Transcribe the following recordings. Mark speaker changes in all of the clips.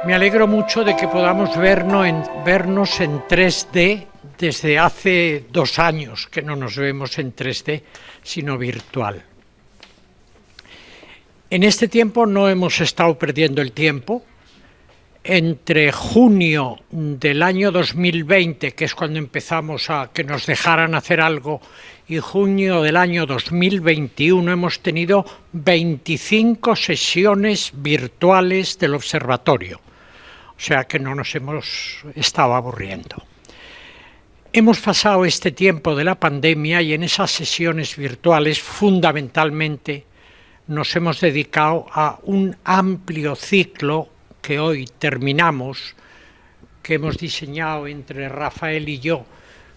Speaker 1: Me alegro mucho de que podamos vernos en 3D desde hace 2 años que no nos vemos en 3D, sino virtual. En este tiempo no hemos estado perdiendo el tiempo. Entre junio del año 2020, que es cuando empezamos a que nos dejaran hacer algo, y junio del año 2021 hemos tenido 25 sesiones virtuales del observatorio. O sea que no nos hemos estado aburriendo. Hemos pasado este tiempo de la pandemia y en esas sesiones virtuales fundamentalmente nos hemos dedicado a un amplio ciclo que hoy terminamos, que hemos diseñado entre Rafael y yo,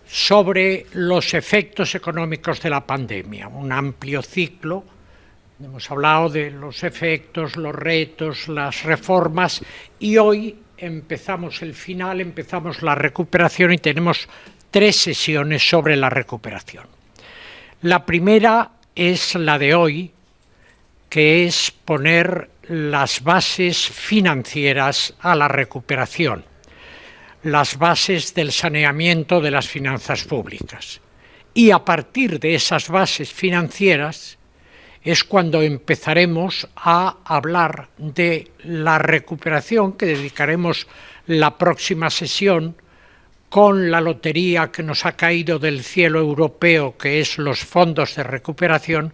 Speaker 1: sobre los efectos económicos de la pandemia. Un amplio ciclo. Hemos hablado de los efectos, los retos, las reformas y hoy empezamos el final, empezamos la recuperación y tenemos 3 sesiones sobre la recuperación. La primera es la de hoy, que es poner las bases financieras a la recuperación, las bases del saneamiento de las finanzas públicas. Y a partir de esas bases financieras es cuando empezaremos a hablar de la recuperación, que dedicaremos la próxima sesión con la lotería que nos ha caído del cielo europeo, que es los fondos de recuperación,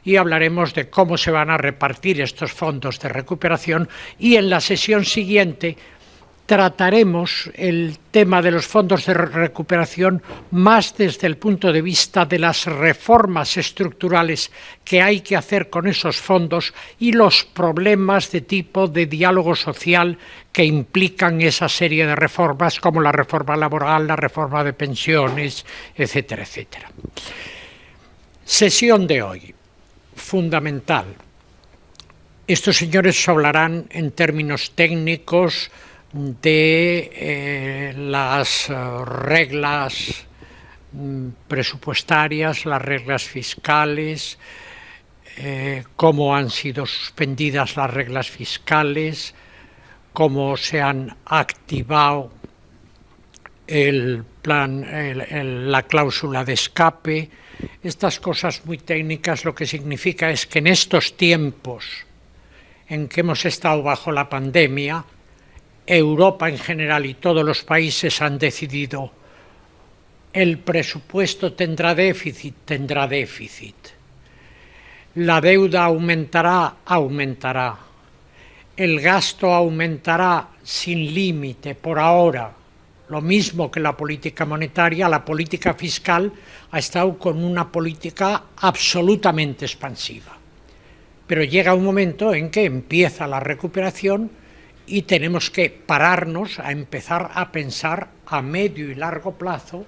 Speaker 1: y hablaremos de cómo se van a repartir estos fondos de recuperación y en la sesión siguiente trataremos el tema de los fondos de recuperación más desde el punto de vista de las reformas estructurales que hay que hacer con esos fondos y los problemas de tipo de diálogo social que implican esa serie de reformas como la reforma laboral, la reforma de pensiones, etcétera, etcétera. Sesión de hoy. Fundamental. Estos señores hablarán en términos técnicos de las reglas presupuestarias, las reglas fiscales, cómo han sido suspendidas las reglas fiscales, cómo se han activado el plan, la cláusula de escape. Estas cosas muy técnicas lo que significa es que en estos tiempos en que hemos estado bajo la pandemia, Europa en general y todos los países han decidido el presupuesto tendrá déficit. La deuda aumentará. El gasto aumentará sin límite por ahora. Lo mismo que la política monetaria, la política fiscal ha estado con una política absolutamente expansiva. Pero llega un momento en que empieza la recuperación y tenemos que pararnos a empezar a pensar a medio y largo plazo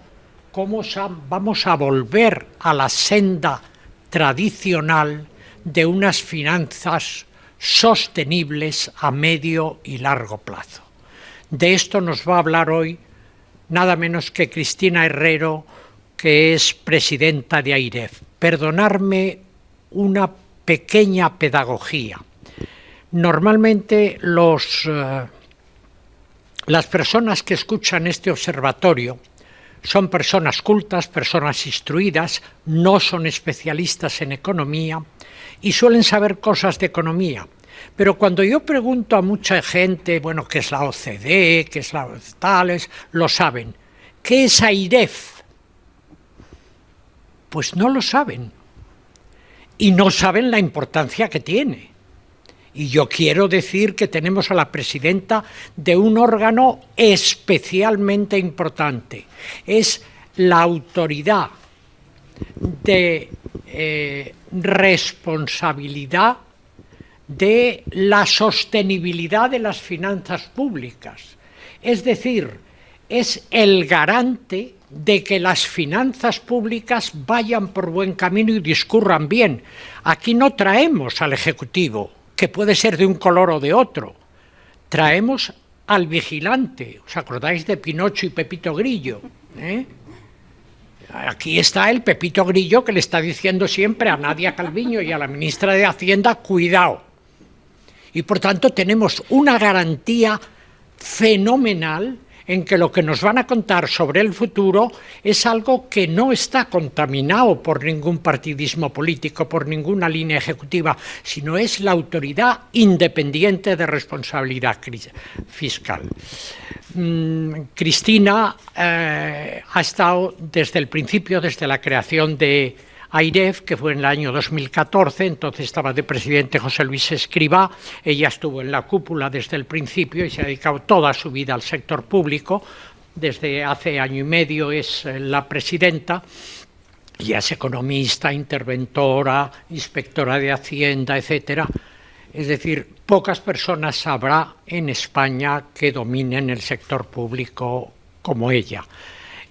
Speaker 1: cómo vamos a volver a la senda tradicional de unas finanzas sostenibles a medio y largo plazo. De esto nos va a hablar hoy nada menos que Cristina Herrero, que es presidenta de AIREF. Perdonadme una pequeña pedagogía. Normalmente las personas que escuchan este observatorio son personas cultas, personas instruidas, no son especialistas en economía y suelen saber cosas de economía. Pero cuando yo pregunto a mucha gente, bueno, ¿qué es la OCDE? ¿Qué es la tales? Lo saben. ¿Qué es AIREF? Pues no lo saben. Y no saben la importancia que tiene. Y yo quiero decir que tenemos a la presidenta de un órgano especialmente importante. Es la autoridad de responsabilidad de la sostenibilidad de las finanzas públicas. Es decir, es el garante de que las finanzas públicas vayan por buen camino y discurran bien. Aquí no traemos al Ejecutivo, que puede ser de un color o de otro. Traemos al vigilante. ¿Os acordáis de Pinocho y Pepito Grillo? Aquí está el Pepito Grillo que le está diciendo siempre a Nadia Calviño y a la ministra de Hacienda, cuidado. Y por tanto tenemos una garantía fenomenal en que lo que nos van a contar sobre el futuro es algo que no está contaminado por ningún partidismo político, por ninguna línea ejecutiva, sino es la autoridad independiente de responsabilidad fiscal. Cristina ha estado desde el principio, desde la creación de AIREF, que fue en el año 2014, entonces estaba de presidente José Luis Escrivá. Ella estuvo en la cúpula desde el principio y se ha dedicado toda su vida al sector público. Desde hace año y medio es la presidenta. Ella es economista, interventora, inspectora de Hacienda, etcétera. Es decir, pocas personas habrá en España que dominen el sector público como ella.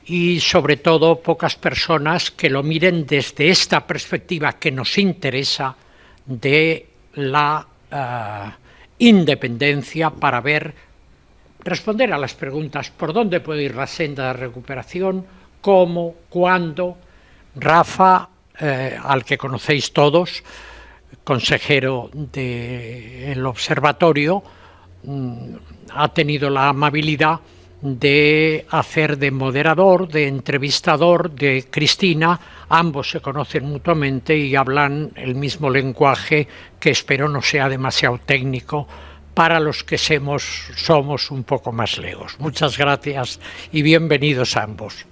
Speaker 1: Y sobre todo pocas personas que lo miren desde esta perspectiva que nos interesa de la independencia para responder a las preguntas por dónde puede ir la senda de recuperación, cómo, cuándo. Rafa, al que conocéis todos, consejero del observatorio, ha tenido la amabilidad de hacer de moderador, de entrevistador de Cristina. Ambos se conocen mutuamente y hablan el mismo lenguaje, que espero no sea demasiado técnico para los que somos un poco más legos. Muchas gracias y bienvenidos a ambos.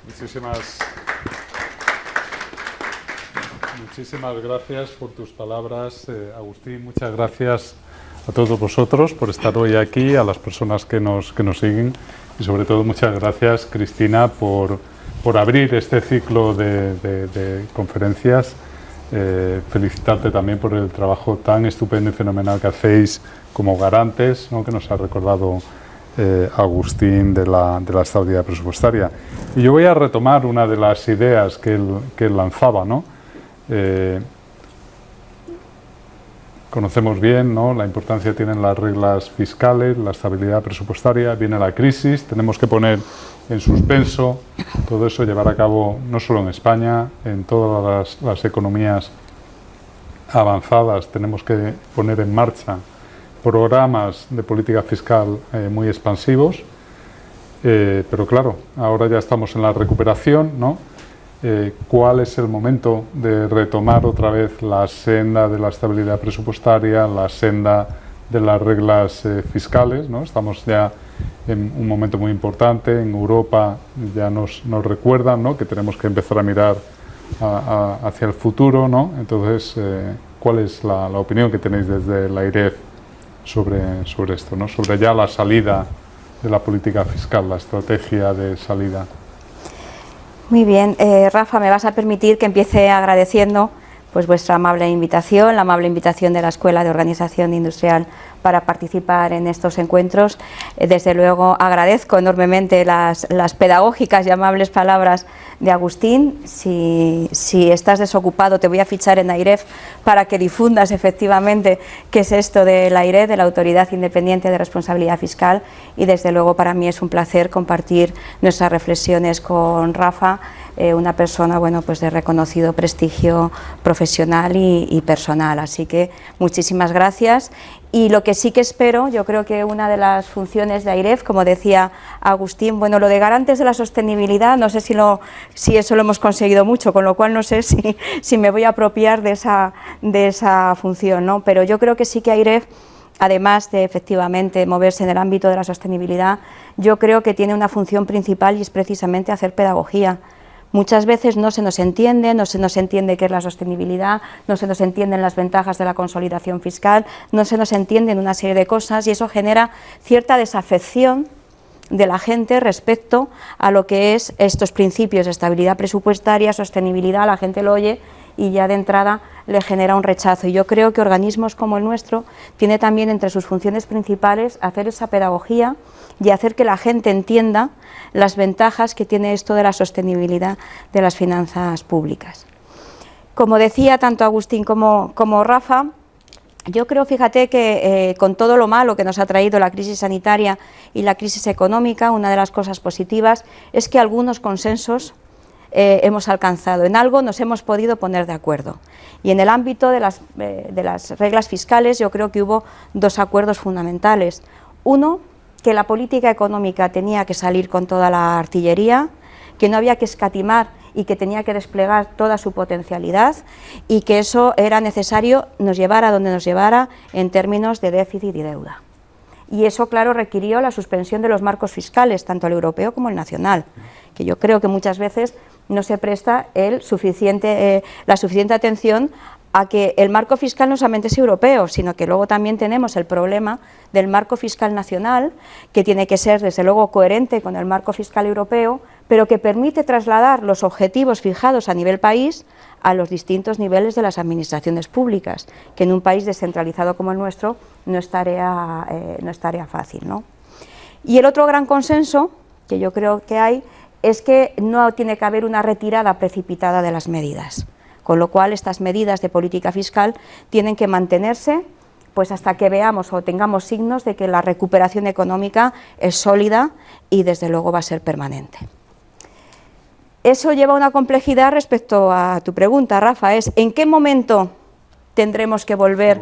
Speaker 2: Muchísimas gracias por tus palabras, Agustín. Muchas gracias a todos vosotros por estar hoy aquí, a las personas que nos siguen, y sobre todo muchas gracias, Cristina, por abrir este ciclo de conferencias. Felicitarte también por el trabajo tan estupendo y fenomenal que hacéis como garantes, ¿no?, que nos ha recordado Agustín de la estabilidad presupuestaria. Y yo voy a retomar una de las ideas que él lanzaba, ¿no? Conocemos bien, ¿no?, la importancia que tienen las reglas fiscales, la estabilidad presupuestaria. Viene la crisis, tenemos que poner en suspenso todo eso, llevar a cabo no solo en España, en todas las economías avanzadas. Tenemos que poner en marcha programas de política fiscal muy expansivos, pero claro, ahora ya estamos en la recuperación, ¿no? ¿Cuál es el momento de retomar otra vez la senda de la estabilidad presupuestaria, la senda de las reglas fiscales, ¿no? Estamos ya en un momento muy importante. En Europa ya nos recuerdan, ¿no?, que tenemos que empezar a mirar hacia el futuro, ¿no? Entonces, ¿cuál es la opinión que tenéis desde la AIREF sobre esto, ¿no?, sobre ya la salida de la política fiscal, la estrategia de salida?
Speaker 3: Muy bien, Rafa, me vas a permitir que empiece agradeciendo pues vuestra amable invitación, la amable invitación de la Escuela de Organización Industrial para participar en estos encuentros. Desde luego agradezco enormemente las pedagógicas y amables palabras de Agustín. Si estás desocupado, te voy a fichar en AIREF para que difundas efectivamente qué es esto de la AIREF, de la Autoridad Independiente de Responsabilidad Fiscal, y desde luego para mí es un placer compartir nuestras reflexiones con Rafa, una persona, bueno, pues de reconocido prestigio profesional y personal. Así que muchísimas gracias. Y lo que sí que espero, yo creo que una de las funciones de AIREF, como decía Agustín, bueno, lo de garantes de la sostenibilidad, no sé si eso lo hemos conseguido mucho, con lo cual no sé si me voy a apropiar de esa función, ¿no? Pero yo creo que sí que AIREF, además de efectivamente moverse en el ámbito de la sostenibilidad, yo creo que tiene una función principal y es precisamente hacer pedagogía. Muchas veces no se nos entiende qué es la sostenibilidad, no se nos entienden las ventajas de la consolidación fiscal, no se nos entienden una serie de cosas, y eso genera cierta desafección de la gente respecto a lo que es estos principios de estabilidad presupuestaria, sostenibilidad. La gente lo oye y ya de entrada le genera un rechazo, y yo creo que organismos como el nuestro tiene también entre sus funciones principales hacer esa pedagogía y hacer que la gente entienda las ventajas que tiene esto de la sostenibilidad de las finanzas públicas. Como decía tanto Agustín como Rafa, yo creo, fíjate, que con todo lo malo que nos ha traído la crisis sanitaria y la crisis económica, una de las cosas positivas es que algunos consensos hemos alcanzado, en algo nos hemos podido poner de acuerdo. Y en el ámbito de las reglas fiscales yo creo que hubo dos acuerdos fundamentales. Uno, que la política económica tenía que salir con toda la artillería, que no había que escatimar y que tenía que desplegar toda su potencialidad y que eso era necesario, nos llevara donde nos llevara en términos de déficit y deuda. Y eso, claro, requirió la suspensión de los marcos fiscales, tanto el europeo como el nacional, que yo creo que muchas veces no se presta la suficiente atención a que el marco fiscal no solamente es europeo, sino que luego también tenemos el problema del marco fiscal nacional, que tiene que ser, desde luego, coherente con el marco fiscal europeo, pero que permite trasladar los objetivos fijados a nivel país a los distintos niveles de las administraciones públicas, que en un país descentralizado como el nuestro no es tarea fácil, ¿no? Y el otro gran consenso que yo creo que hay es que no tiene que haber una retirada precipitada de las medidas, con lo cual estas medidas de política fiscal tienen que mantenerse pues hasta que veamos o tengamos signos de que la recuperación económica es sólida y desde luego va a ser permanente. Eso lleva a una complejidad respecto a tu pregunta, Rafa, es ¿en qué momento tendremos que volver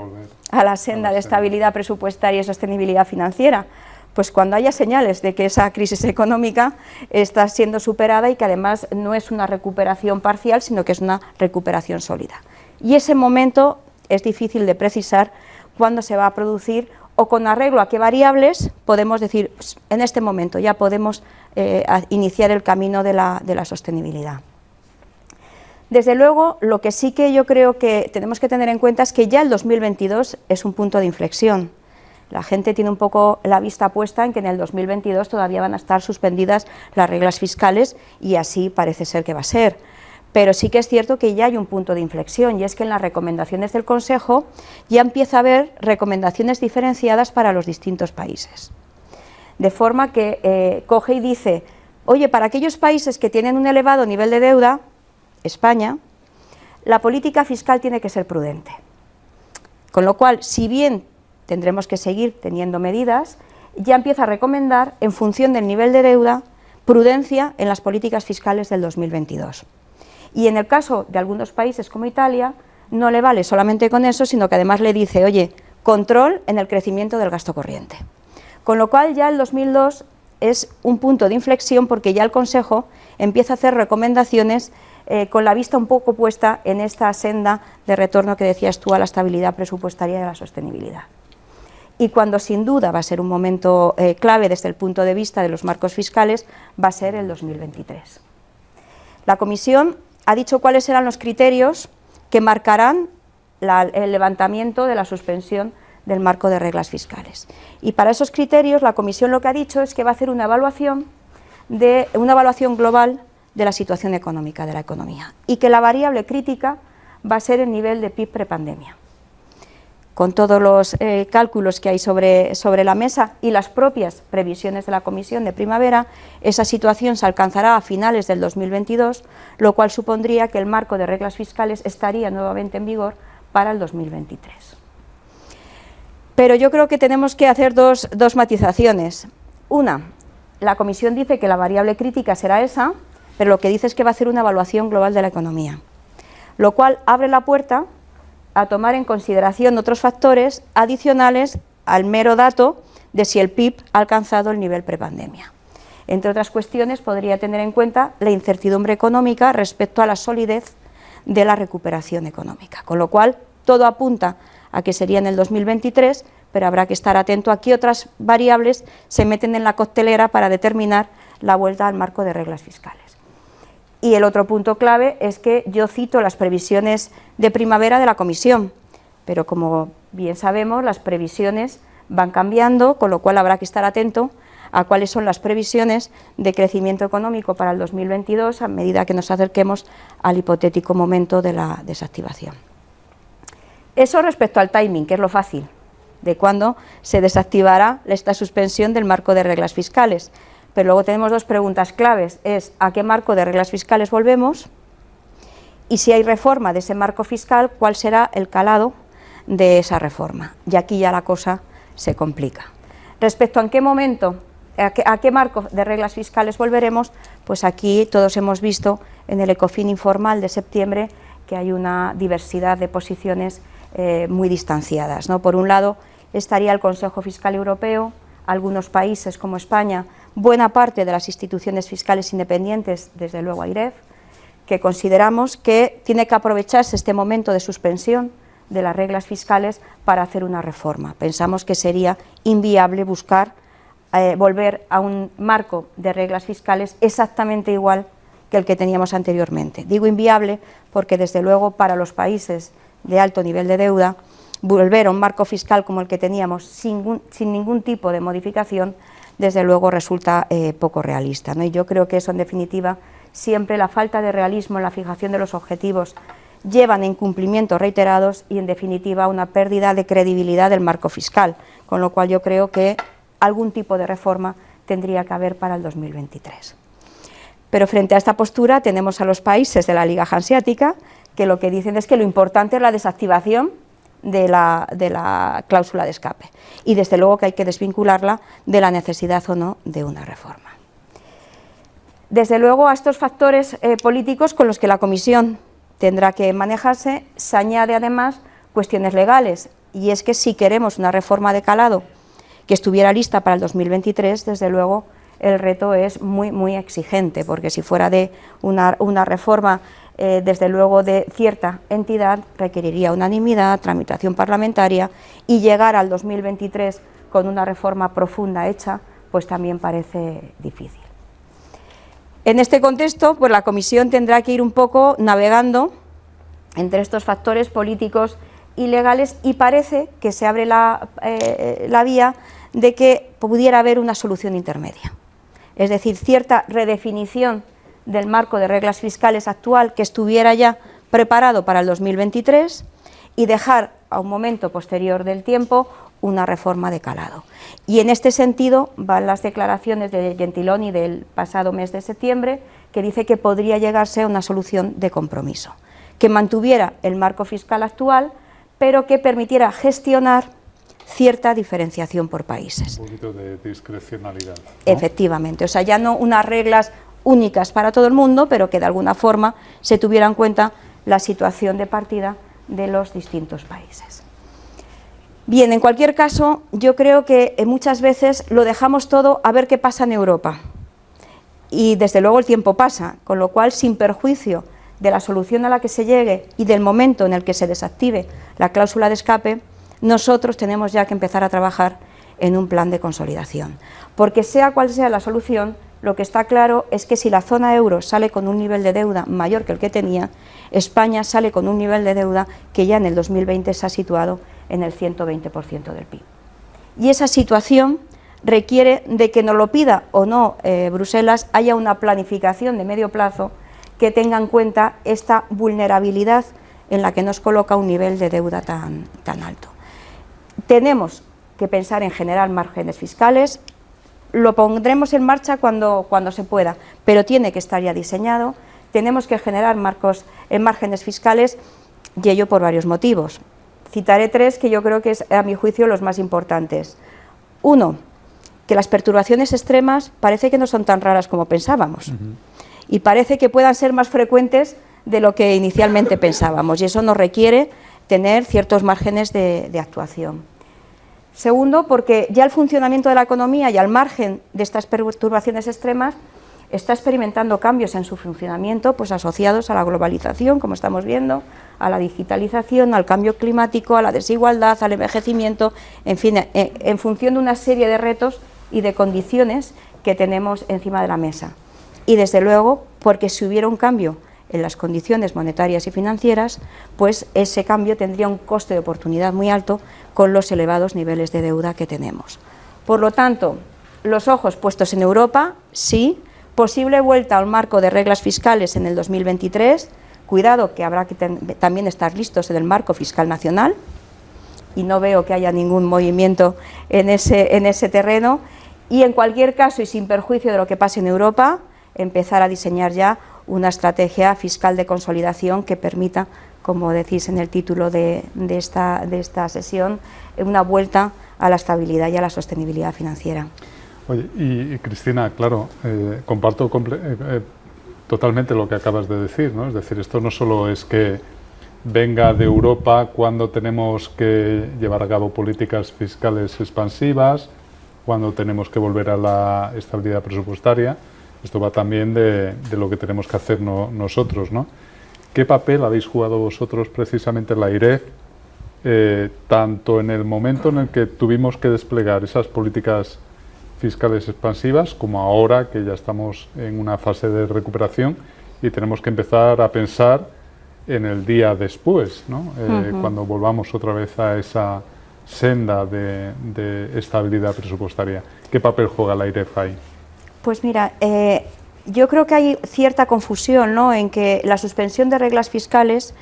Speaker 3: a la senda de estabilidad presupuestaria y sostenibilidad financiera? Pues cuando haya señales de que esa crisis económica está siendo superada y que además no es una recuperación parcial, sino que es una recuperación sólida. Y ese momento es difícil de precisar cuándo se va a producir o con arreglo a qué variables podemos decir, en este momento ya podemos iniciar el camino de la sostenibilidad. Desde luego, lo que sí que yo creo que tenemos que tener en cuenta es que ya el 2022 es un punto de inflexión. La gente tiene un poco la vista puesta en que en el 2022 todavía van a estar suspendidas las reglas fiscales y así parece ser que va a ser. Pero sí que es cierto que ya hay un punto de inflexión y es que en las recomendaciones del Consejo ya empieza a haber recomendaciones diferenciadas para los distintos países. De forma que coge y dice, oye, para aquellos países que tienen un elevado nivel de deuda, España, la política fiscal tiene que ser prudente. Con lo cual, si bien tendremos que seguir teniendo medidas, ya empieza a recomendar, en función del nivel de deuda, prudencia en las políticas fiscales del 2022. Y en el caso de algunos países como Italia, no le vale solamente con eso, sino que además le dice, oye, control en el crecimiento del gasto corriente. Con lo cual ya el 2002 es un punto de inflexión porque ya el Consejo empieza a hacer recomendaciones con la vista un poco puesta en esta senda de retorno que decías tú a la estabilidad presupuestaria y a la sostenibilidad. Y cuando sin duda va a ser un momento clave desde el punto de vista de los marcos fiscales, va a ser el 2023. La Comisión ha dicho cuáles serán los criterios que marcarán el levantamiento de la suspensión del marco de reglas fiscales. Y para esos criterios la Comisión lo que ha dicho es que va a hacer una evaluación global de la situación económica de la economía y que la variable crítica va a ser el nivel de PIB prepandemia. Con todos los cálculos que hay sobre la mesa y las propias previsiones de la Comisión de primavera, esa situación se alcanzará a finales del 2022, lo cual supondría que el marco de reglas fiscales estaría nuevamente en vigor para el 2023. Pero yo creo que tenemos que hacer dos matizaciones. Una, la Comisión dice que la variable crítica será esa, pero lo que dice es que va a hacer una evaluación global de la economía, lo cual abre la puerta a tomar en consideración otros factores adicionales al mero dato de si el PIB ha alcanzado el nivel prepandemia. Entre otras cuestiones, podría tener en cuenta la incertidumbre económica respecto a la solidez de la recuperación económica, con lo cual todo apunta a que sería en el 2023, pero habrá que estar atento a qué otras variables se meten en la coctelera para determinar la vuelta al marco de reglas fiscales. Y el otro punto clave es que yo cito las previsiones de primavera de la Comisión, pero como bien sabemos las previsiones van cambiando, con lo cual habrá que estar atento a cuáles son las previsiones de crecimiento económico para el 2022 a medida que nos acerquemos al hipotético momento de la desactivación. Eso respecto al timing, que es lo fácil, de cuándo se desactivará esta suspensión del marco de reglas fiscales. Pero luego tenemos dos preguntas claves, es ¿a qué marco de reglas fiscales volvemos? Y si hay reforma de ese marco fiscal, ¿cuál será el calado de esa reforma? Y aquí ya la cosa se complica. Respecto a en qué momento ¿A qué marco de reglas fiscales volveremos? Pues aquí todos hemos visto en el Ecofin informal de septiembre que hay una diversidad de posiciones muy distanciadas, ¿no? Por un lado estaría el Consejo Fiscal Europeo, algunos países como España, buena parte de las instituciones fiscales independientes, desde luego AIREF, que consideramos que tiene que aprovecharse este momento de suspensión de las reglas fiscales para hacer una reforma. Pensamos que sería inviable buscar volver a un marco de reglas fiscales exactamente igual que el que teníamos anteriormente. Digo inviable porque, desde luego, para los países de alto nivel de deuda, volver a un marco fiscal como el que teníamos sin ningún tipo de modificación, desde luego resulta poco realista, ¿no? Y yo creo que eso, en definitiva, siempre la falta de realismo en la fijación de los objetivos llevan a incumplimientos reiterados y, en definitiva, a una pérdida de credibilidad del marco fiscal, con lo cual yo creo que algún tipo de reforma tendría que haber para el 2023. Pero frente a esta postura tenemos a los países de la Liga Hanseática que lo que dicen es que lo importante es la desactivación de la cláusula de escape y, desde luego, que hay que desvincularla de la necesidad o no de una reforma. Desde luego, a estos factores políticos con los que la Comisión tendrá que manejarse se añade además cuestiones legales, y es que si queremos una reforma de calado que estuviera lista para el 2023, desde luego el reto es muy exigente, porque si fuera de una reforma desde luego de cierta entidad, requeriría unanimidad, tramitación parlamentaria, y llegar al 2023 con una reforma profunda hecha, pues también parece difícil. En este contexto, pues la Comisión tendrá que ir un poco navegando entre estos factores políticos y legales, y parece que se abre la vía de que pudiera haber una solución intermedia, es decir, cierta redefinición del marco de reglas fiscales actual que estuviera ya preparado para el 2023 y dejar a un momento posterior del tiempo una reforma de calado. Y en este sentido van las declaraciones de Gentiloni del pasado mes de septiembre, que dice que podría llegarse a una solución de compromiso, que mantuviera el marco fiscal actual, pero que permitiera gestionar cierta diferenciación por países.
Speaker 2: Un poquito de discrecionalidad, ¿no?
Speaker 3: Efectivamente, o sea, ya no unas reglas únicas para todo el mundo, pero que de alguna forma se tuviera en cuenta la situación de partida de los distintos países. Bien, en cualquier caso, yo creo que muchas veces lo dejamos todo a ver qué pasa en Europa. Y desde luego el tiempo pasa, con lo cual, sin perjuicio de la solución a la que se llegue y del momento en el que se desactive la cláusula de escape, nosotros tenemos ya que empezar a trabajar en un plan de consolidación. Porque sea cual sea la solución, lo que está claro es que si la zona euro sale con un nivel de deuda mayor que el que tenía, España sale con un nivel de deuda que ya en el 2020 se ha situado en el 120% del PIB. Y esa situación requiere de que nos lo pida o no Bruselas, haya una planificación de medio plazo que tenga en cuenta esta vulnerabilidad en la que nos coloca un nivel de deuda tan alto. Tenemos que pensar en generar márgenes fiscales, lo pondremos en marcha cuando se pueda, pero tiene que estar ya diseñado. Tenemos que generar márgenes fiscales, y ello por varios motivos. Citaré tres que yo creo que es, a mi juicio, los más importantes. Uno, que las perturbaciones extremas parece que no son tan raras como pensábamos, y parece que puedan ser más frecuentes de lo que inicialmente pensábamos, y eso nos requiere tener ciertos márgenes de actuación. Segundo, porque ya el funcionamiento de la economía y al margen de estas perturbaciones extremas está experimentando cambios en su funcionamiento, pues asociados a la globalización, como estamos viendo, a la digitalización, al cambio climático, a la desigualdad, al envejecimiento, en fin, en función de una serie de retos y de condiciones que tenemos encima de la mesa. Y desde luego, porque si hubiera un cambio en las condiciones monetarias y financieras, pues ese cambio tendría un coste de oportunidad muy alto con los elevados niveles de deuda que tenemos. Por lo tanto, los ojos puestos en Europa, sí, posible vuelta al marco de reglas fiscales en el 2023, cuidado que habrá que también estar listos en el marco fiscal nacional, y no veo que haya ningún movimiento en ese terreno, y en cualquier caso y sin perjuicio de lo que pase en Europa, empezar a diseñar ya una estrategia fiscal de consolidación que permita, como decís en el título de esta sesión, una vuelta a la estabilidad y a la sostenibilidad financiera.
Speaker 2: Oye, y Cristina, claro, comparto totalmente lo que acabas de decir, ¿no? Es decir, esto no solo es que venga de Europa cuando tenemos que llevar a cabo políticas fiscales expansivas, cuando tenemos que volver a la estabilidad presupuestaria, esto va también de lo que tenemos que hacer nosotros, ¿no? ¿Qué papel habéis jugado vosotros precisamente en la AIREF, tanto en el momento en el que tuvimos que desplegar esas políticas fiscales expansivas, como ahora que ya estamos en una fase de recuperación y tenemos que empezar a pensar en el día después, ¿no? Cuando volvamos otra vez a esa senda de estabilidad presupuestaria? ¿Qué papel juega la AIREF ahí?
Speaker 3: Pues mira, yo creo que hay cierta confusión, ¿no?, en que la suspensión de reglas fiscales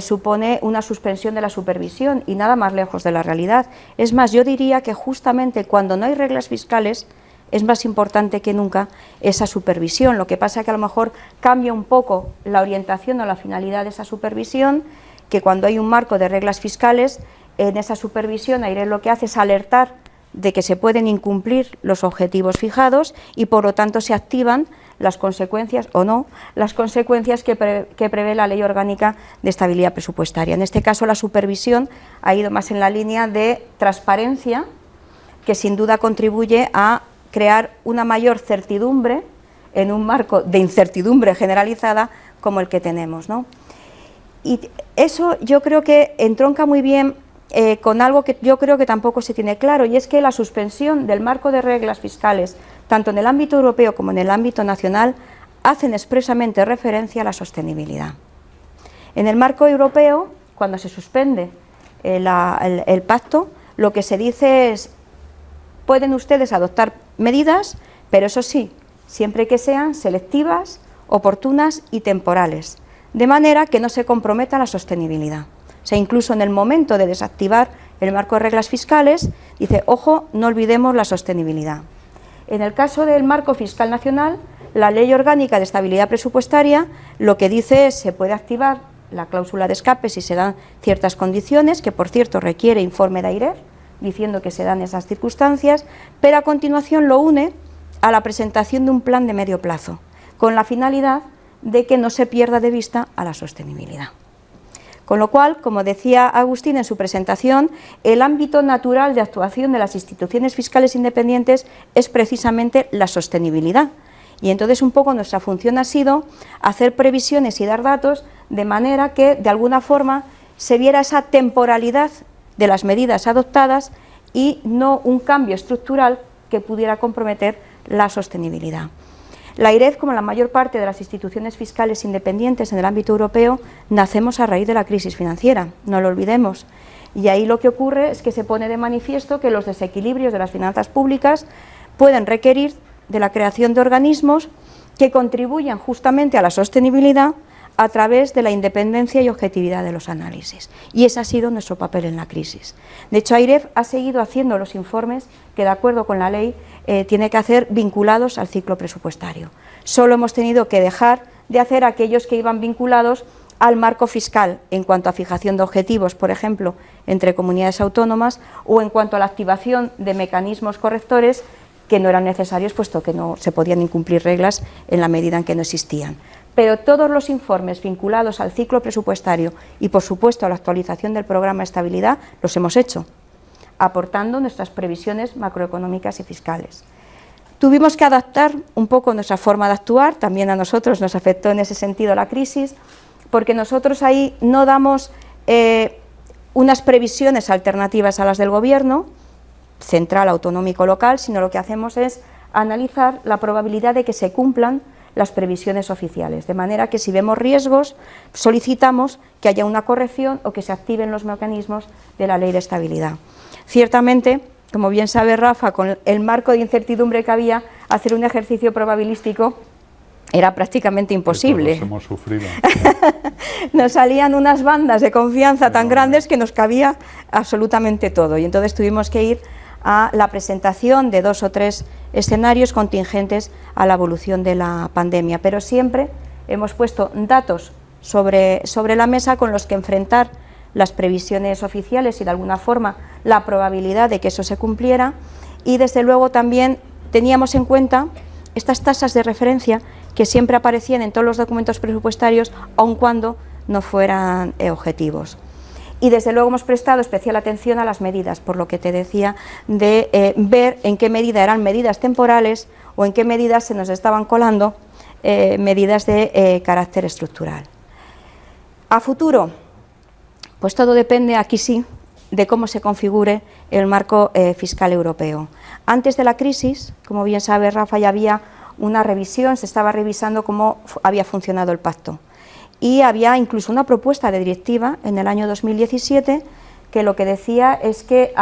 Speaker 3: supone una suspensión de la supervisión, y nada más lejos de la realidad. Es más, yo diría que justamente cuando no hay reglas fiscales es más importante que nunca esa supervisión. Lo que pasa es que a lo mejor cambia un poco la orientación o la finalidad de esa supervisión, que cuando hay un marco de reglas fiscales, en esa supervisión AIREF lo que hace es alertar de que se pueden incumplir los objetivos fijados y por lo tanto se activan las consecuencias o no, las consecuencias que prevé la Ley Orgánica de Estabilidad Presupuestaria. En este caso la supervisión ha ido más en la línea de transparencia, que sin duda contribuye a crear una mayor certidumbre en un marco de incertidumbre generalizada como el que tenemos, ¿no? Y eso yo creo que entronca muy bien con algo que yo creo que tampoco se tiene claro, y es que la suspensión del marco de reglas fiscales, tanto en el ámbito europeo como en el ámbito nacional, hacen expresamente referencia a la sostenibilidad. En el marco europeo, cuando se suspende el pacto, lo que se dice es: pueden ustedes adoptar medidas, pero eso sí, siempre que sean selectivas, oportunas y temporales, de manera que no se comprometa la sostenibilidad. O sea, incluso en el momento de desactivar el marco de reglas fiscales, dice: ojo, no olvidemos la sostenibilidad. En el caso del marco fiscal nacional, la Ley Orgánica de Estabilidad Presupuestaria lo que dice es: se puede activar la cláusula de escape si se dan ciertas condiciones, que por cierto requiere informe de AIREF, diciendo que se dan esas circunstancias, pero a continuación lo une a la presentación de un plan de medio plazo, con la finalidad de que no se pierda de vista a la sostenibilidad. Con lo cual, como decía Agustín en su presentación, el ámbito natural de actuación de las instituciones fiscales independientes es precisamente la sostenibilidad. Y entonces un poco nuestra función ha sido hacer previsiones y dar datos de manera que de alguna forma se viera esa temporalidad de las medidas adoptadas y no un cambio estructural que pudiera comprometer la sostenibilidad. La AIREF, como la mayor parte de las instituciones fiscales independientes en el ámbito europeo, nacemos a raíz de la crisis financiera, no lo olvidemos. Y ahí lo que ocurre es que se pone de manifiesto que los desequilibrios de las finanzas públicas pueden requerir de la creación de organismos que contribuyan justamente a la sostenibilidad a través de la independencia y objetividad de los análisis. Y ese ha sido nuestro papel en la crisis. De hecho, AIREF ha seguido haciendo los informes que, de acuerdo con la ley, tiene que hacer vinculados al ciclo presupuestario. Solo hemos tenido que dejar de hacer aquellos que iban vinculados al marco fiscal en cuanto a fijación de objetivos, por ejemplo, entre comunidades autónomas, o en cuanto a la activación de mecanismos correctores que no eran necesarios, puesto que no se podían incumplir reglas en la medida en que no existían. Pero todos los informes vinculados al ciclo presupuestario y, por supuesto, a la actualización del programa de estabilidad los hemos hecho, aportando nuestras previsiones macroeconómicas y fiscales. Tuvimos que adaptar un poco nuestra forma de actuar, también a nosotros nos afectó en ese sentido la crisis, porque nosotros ahí no damos unas previsiones alternativas a las del Gobierno central, autonómico, local, sino lo que hacemos es analizar la probabilidad de que se cumplan las previsiones oficiales, de manera que si vemos riesgos solicitamos que haya una corrección o que se activen los mecanismos de la Ley de Estabilidad. Ciertamente, como bien sabe Rafa, con el marco de incertidumbre que había, hacer un ejercicio probabilístico era prácticamente imposible.
Speaker 2: Todos hemos sufrido.
Speaker 3: Nos salían unas bandas de confianza tan grandes que nos cabía absolutamente todo, y entonces tuvimos que ir a la presentación de 2 o 3 escenarios contingentes a la evolución de la pandemia, pero siempre hemos puesto datos sobre la mesa con los que enfrentar las previsiones oficiales y de alguna forma la probabilidad de que eso se cumpliera, y desde luego también teníamos en cuenta estas tasas de referencia que siempre aparecían en todos los documentos presupuestarios, aun cuando no fueran objetivos. Y desde luego hemos prestado especial atención a las medidas, por lo que te decía, de ver en qué medida eran medidas temporales o en qué medidas se nos estaban colando medidas de carácter estructural. A futuro, pues todo depende, aquí sí, de cómo se configure el marco fiscal europeo. Antes de la crisis, como bien sabe Rafa, ya había una revisión, se estaba revisando cómo había funcionado el pacto. Y había incluso una propuesta de directiva en el año 2017 que lo que decía es que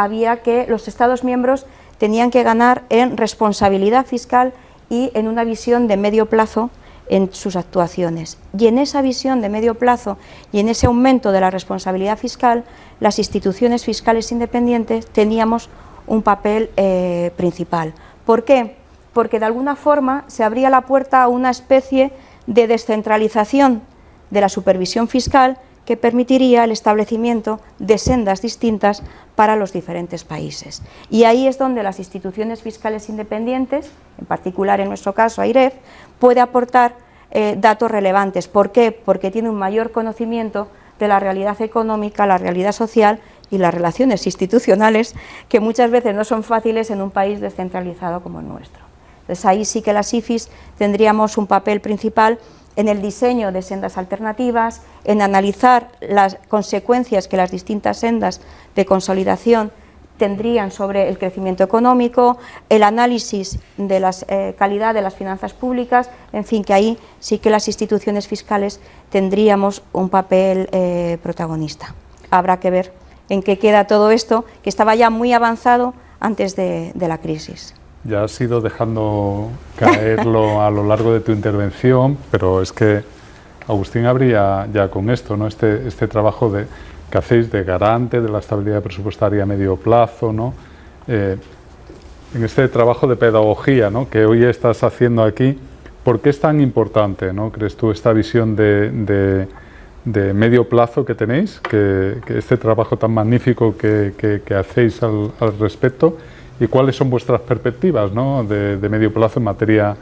Speaker 3: los Estados miembros tenían que ganar en responsabilidad fiscal y en una visión de medio plazo en sus actuaciones. Y en esa visión de medio plazo y en ese aumento de la responsabilidad fiscal, las instituciones fiscales independientes teníamos un papel principal. ¿Por qué? Porque de alguna forma se abría la puerta a una especie de descentralización de la supervisión fiscal que permitiría el establecimiento de sendas distintas para los diferentes países. Y ahí es donde las instituciones fiscales independientes, en particular en nuestro caso AIREF, puede aportar datos relevantes. ¿Por qué? Porque tiene un mayor conocimiento de la realidad económica, la realidad social y las relaciones institucionales, que muchas veces no son fáciles en un país descentralizado como el nuestro. Entonces ahí sí que las IFIs tendríamos un papel principal en el diseño de sendas alternativas, en analizar las consecuencias que las distintas sendas de consolidación tendrían sobre el crecimiento económico, el análisis de la calidad de las finanzas públicas, en fin, que ahí sí que las instituciones fiscales tendríamos un papel protagonista. Habrá que ver en qué queda todo esto, que estaba ya muy avanzado antes de la crisis.
Speaker 2: Ya has ido dejando caerlo a lo largo de tu intervención, pero es que Agustín abría ya con esto, ¿no? Este trabajo que hacéis de garante de la estabilidad presupuestaria a medio plazo, ¿no? En este trabajo de pedagogía, ¿no?, que hoy estás haciendo aquí, ¿por qué es tan importante, ¿no?, crees tú, esta visión de medio plazo que tenéis, que este trabajo tan magnífico que hacéis al respecto? ¿Y cuáles son vuestras perspectivas, ¿no?, de medio plazo en materia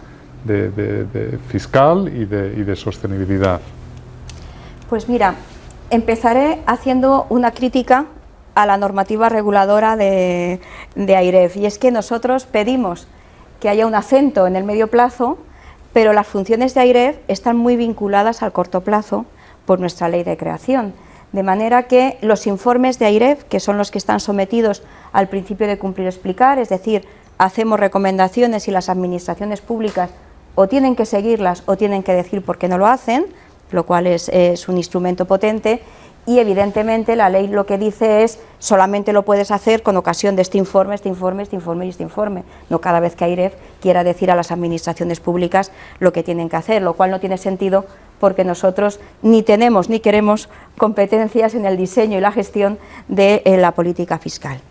Speaker 2: de fiscal y de sostenibilidad?
Speaker 3: Pues mira, empezaré haciendo una crítica a la normativa reguladora de AIREF, y es que nosotros pedimos que haya un acento en el medio plazo, pero las funciones de AIREF están muy vinculadas al corto plazo por nuestra ley de creación. De manera que los informes de AIREF, que son los que están sometidos al principio de cumplir explicar, es decir, hacemos recomendaciones y las administraciones públicas o tienen que seguirlas o tienen que decir por qué no lo hacen, lo cual es un instrumento potente, y evidentemente la ley lo que dice es solamente lo puedes hacer con ocasión de este informe, este informe, este informe y este informe, no cada vez que AIREF quiera decir a las administraciones públicas lo que tienen que hacer, lo cual no tiene sentido porque nosotros ni tenemos ni queremos competencias en el diseño y la gestión de la política fiscal.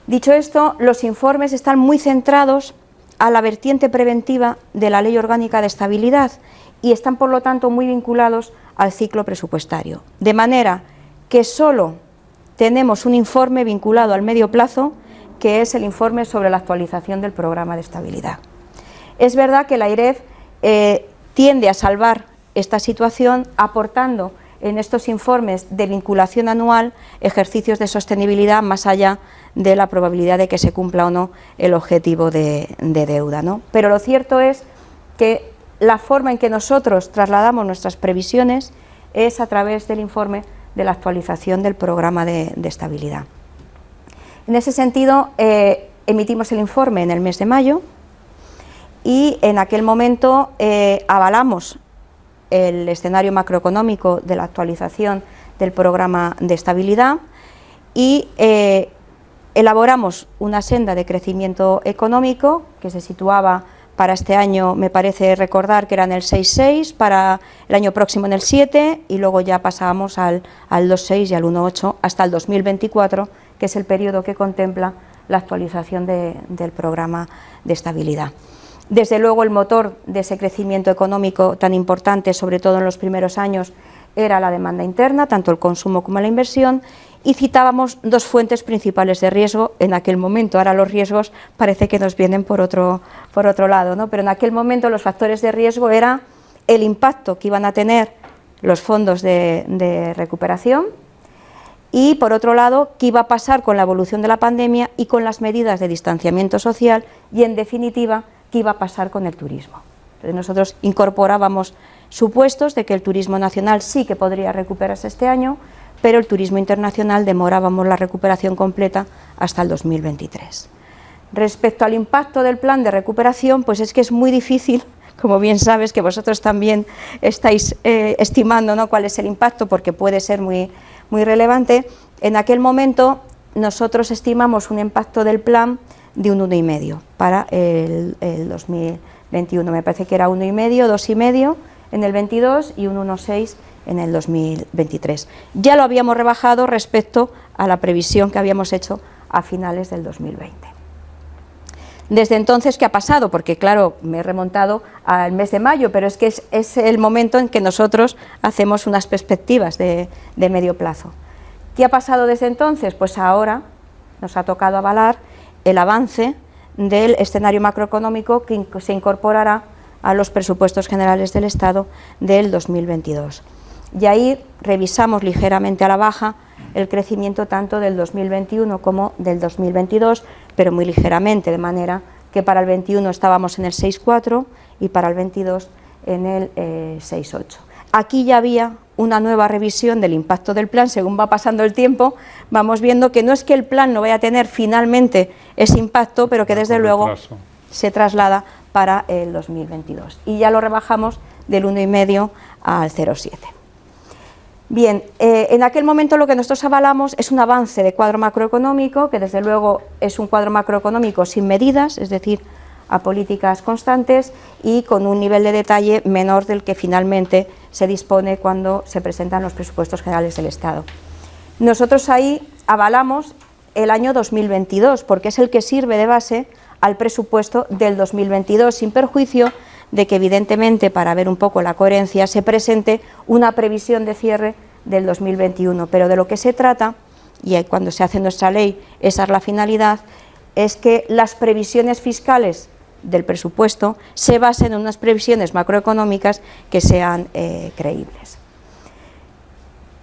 Speaker 3: Dicho esto, los informes están muy centrados a la vertiente preventiva de la Ley Orgánica de Estabilidad y están, por lo tanto, muy vinculados al ciclo presupuestario. De manera que solo tenemos un informe vinculado al medio plazo, que es el informe sobre la actualización del programa de estabilidad. Es verdad que la AIREF tiende a salvar esta situación aportando en estos informes de vinculación anual ejercicios de sostenibilidad más allá de la probabilidad de que se cumpla o no el objetivo de deuda, ¿no? Pero lo cierto es que la forma en que nosotros trasladamos nuestras previsiones es a través del informe de la actualización del programa de estabilidad. En ese sentido, emitimos el informe en el mes de mayo y en aquel momento avalamos el escenario macroeconómico de la actualización del programa de estabilidad y elaboramos una senda de crecimiento económico que se situaba para este año, me parece recordar que era en el 6,6, para el año próximo en el 7 y luego ya pasábamos al 2,6 y al 1,8 hasta el 2024, que es el periodo que contempla la actualización del programa de estabilidad. Desde luego el motor de ese crecimiento económico tan importante, sobre todo en los primeros años, era la demanda interna, tanto el consumo como la inversión, y citábamos dos fuentes principales de riesgo en aquel momento. Ahora los riesgos parece que nos vienen por otro lado, ¿no? Pero en aquel momento los factores de riesgo era el impacto que iban a tener los fondos de recuperación y, por otro lado, qué iba a pasar con la evolución de la pandemia y con las medidas de distanciamiento social y, en definitiva, qué iba a pasar con el turismo. Entonces, nosotros incorporábamos supuestos de que el turismo nacional sí que podría recuperarse este año, pero el turismo internacional demorábamos la recuperación completa hasta el 2023. Respecto al impacto del plan de recuperación, pues es que es muy difícil, como bien sabes, que vosotros también estáis estimando, ¿no?, cuál es el impacto, porque puede ser muy relevante. En aquel momento nosotros estimamos un impacto del plan de un 1,5 para el 2021, me parece que era 1,5, 2,5 en el 22 y un 1,6 en el 2023. Ya lo habíamos rebajado respecto a la previsión que habíamos hecho a finales del 2020. Desde entonces, ¿qué ha pasado? Porque claro, me he remontado al mes de mayo, pero es que es el momento en que nosotros hacemos unas perspectivas de medio plazo. ¿Qué ha pasado desde entonces? Pues ahora nos ha tocado avalar el avance del escenario macroeconómico que se incorporará a los presupuestos generales del Estado del 2022. Y ahí revisamos ligeramente a la baja el crecimiento tanto del 2021 como del 2022, pero muy ligeramente, de manera que para el 21 estábamos en el 6,4 y para el 22 en el 6,8. Aquí ya había una nueva revisión del impacto del plan. Según va pasando el tiempo, vamos viendo que no es que el plan no vaya a tener finalmente ese impacto, pero que desde luego se traslada para el 2022. Y ya lo rebajamos del 1,5 al 0,7. Bien, en aquel momento lo que nosotros avalamos es un avance de cuadro macroeconómico, que desde luego es un cuadro macroeconómico sin medidas, es decir, a políticas constantes y con un nivel de detalle menor del que finalmente se dispone cuando se presentan los presupuestos generales del Estado. Nosotros ahí avalamos el año 2022, porque es el que sirve de base al presupuesto del 2022, sin perjuicio de que evidentemente, para ver un poco la coherencia, se presente una previsión de cierre del 2021, pero de lo que se trata, y cuando se hace nuestra ley esa es la finalidad, es que las previsiones fiscales del presupuesto se basen en unas previsiones macroeconómicas que sean creíbles.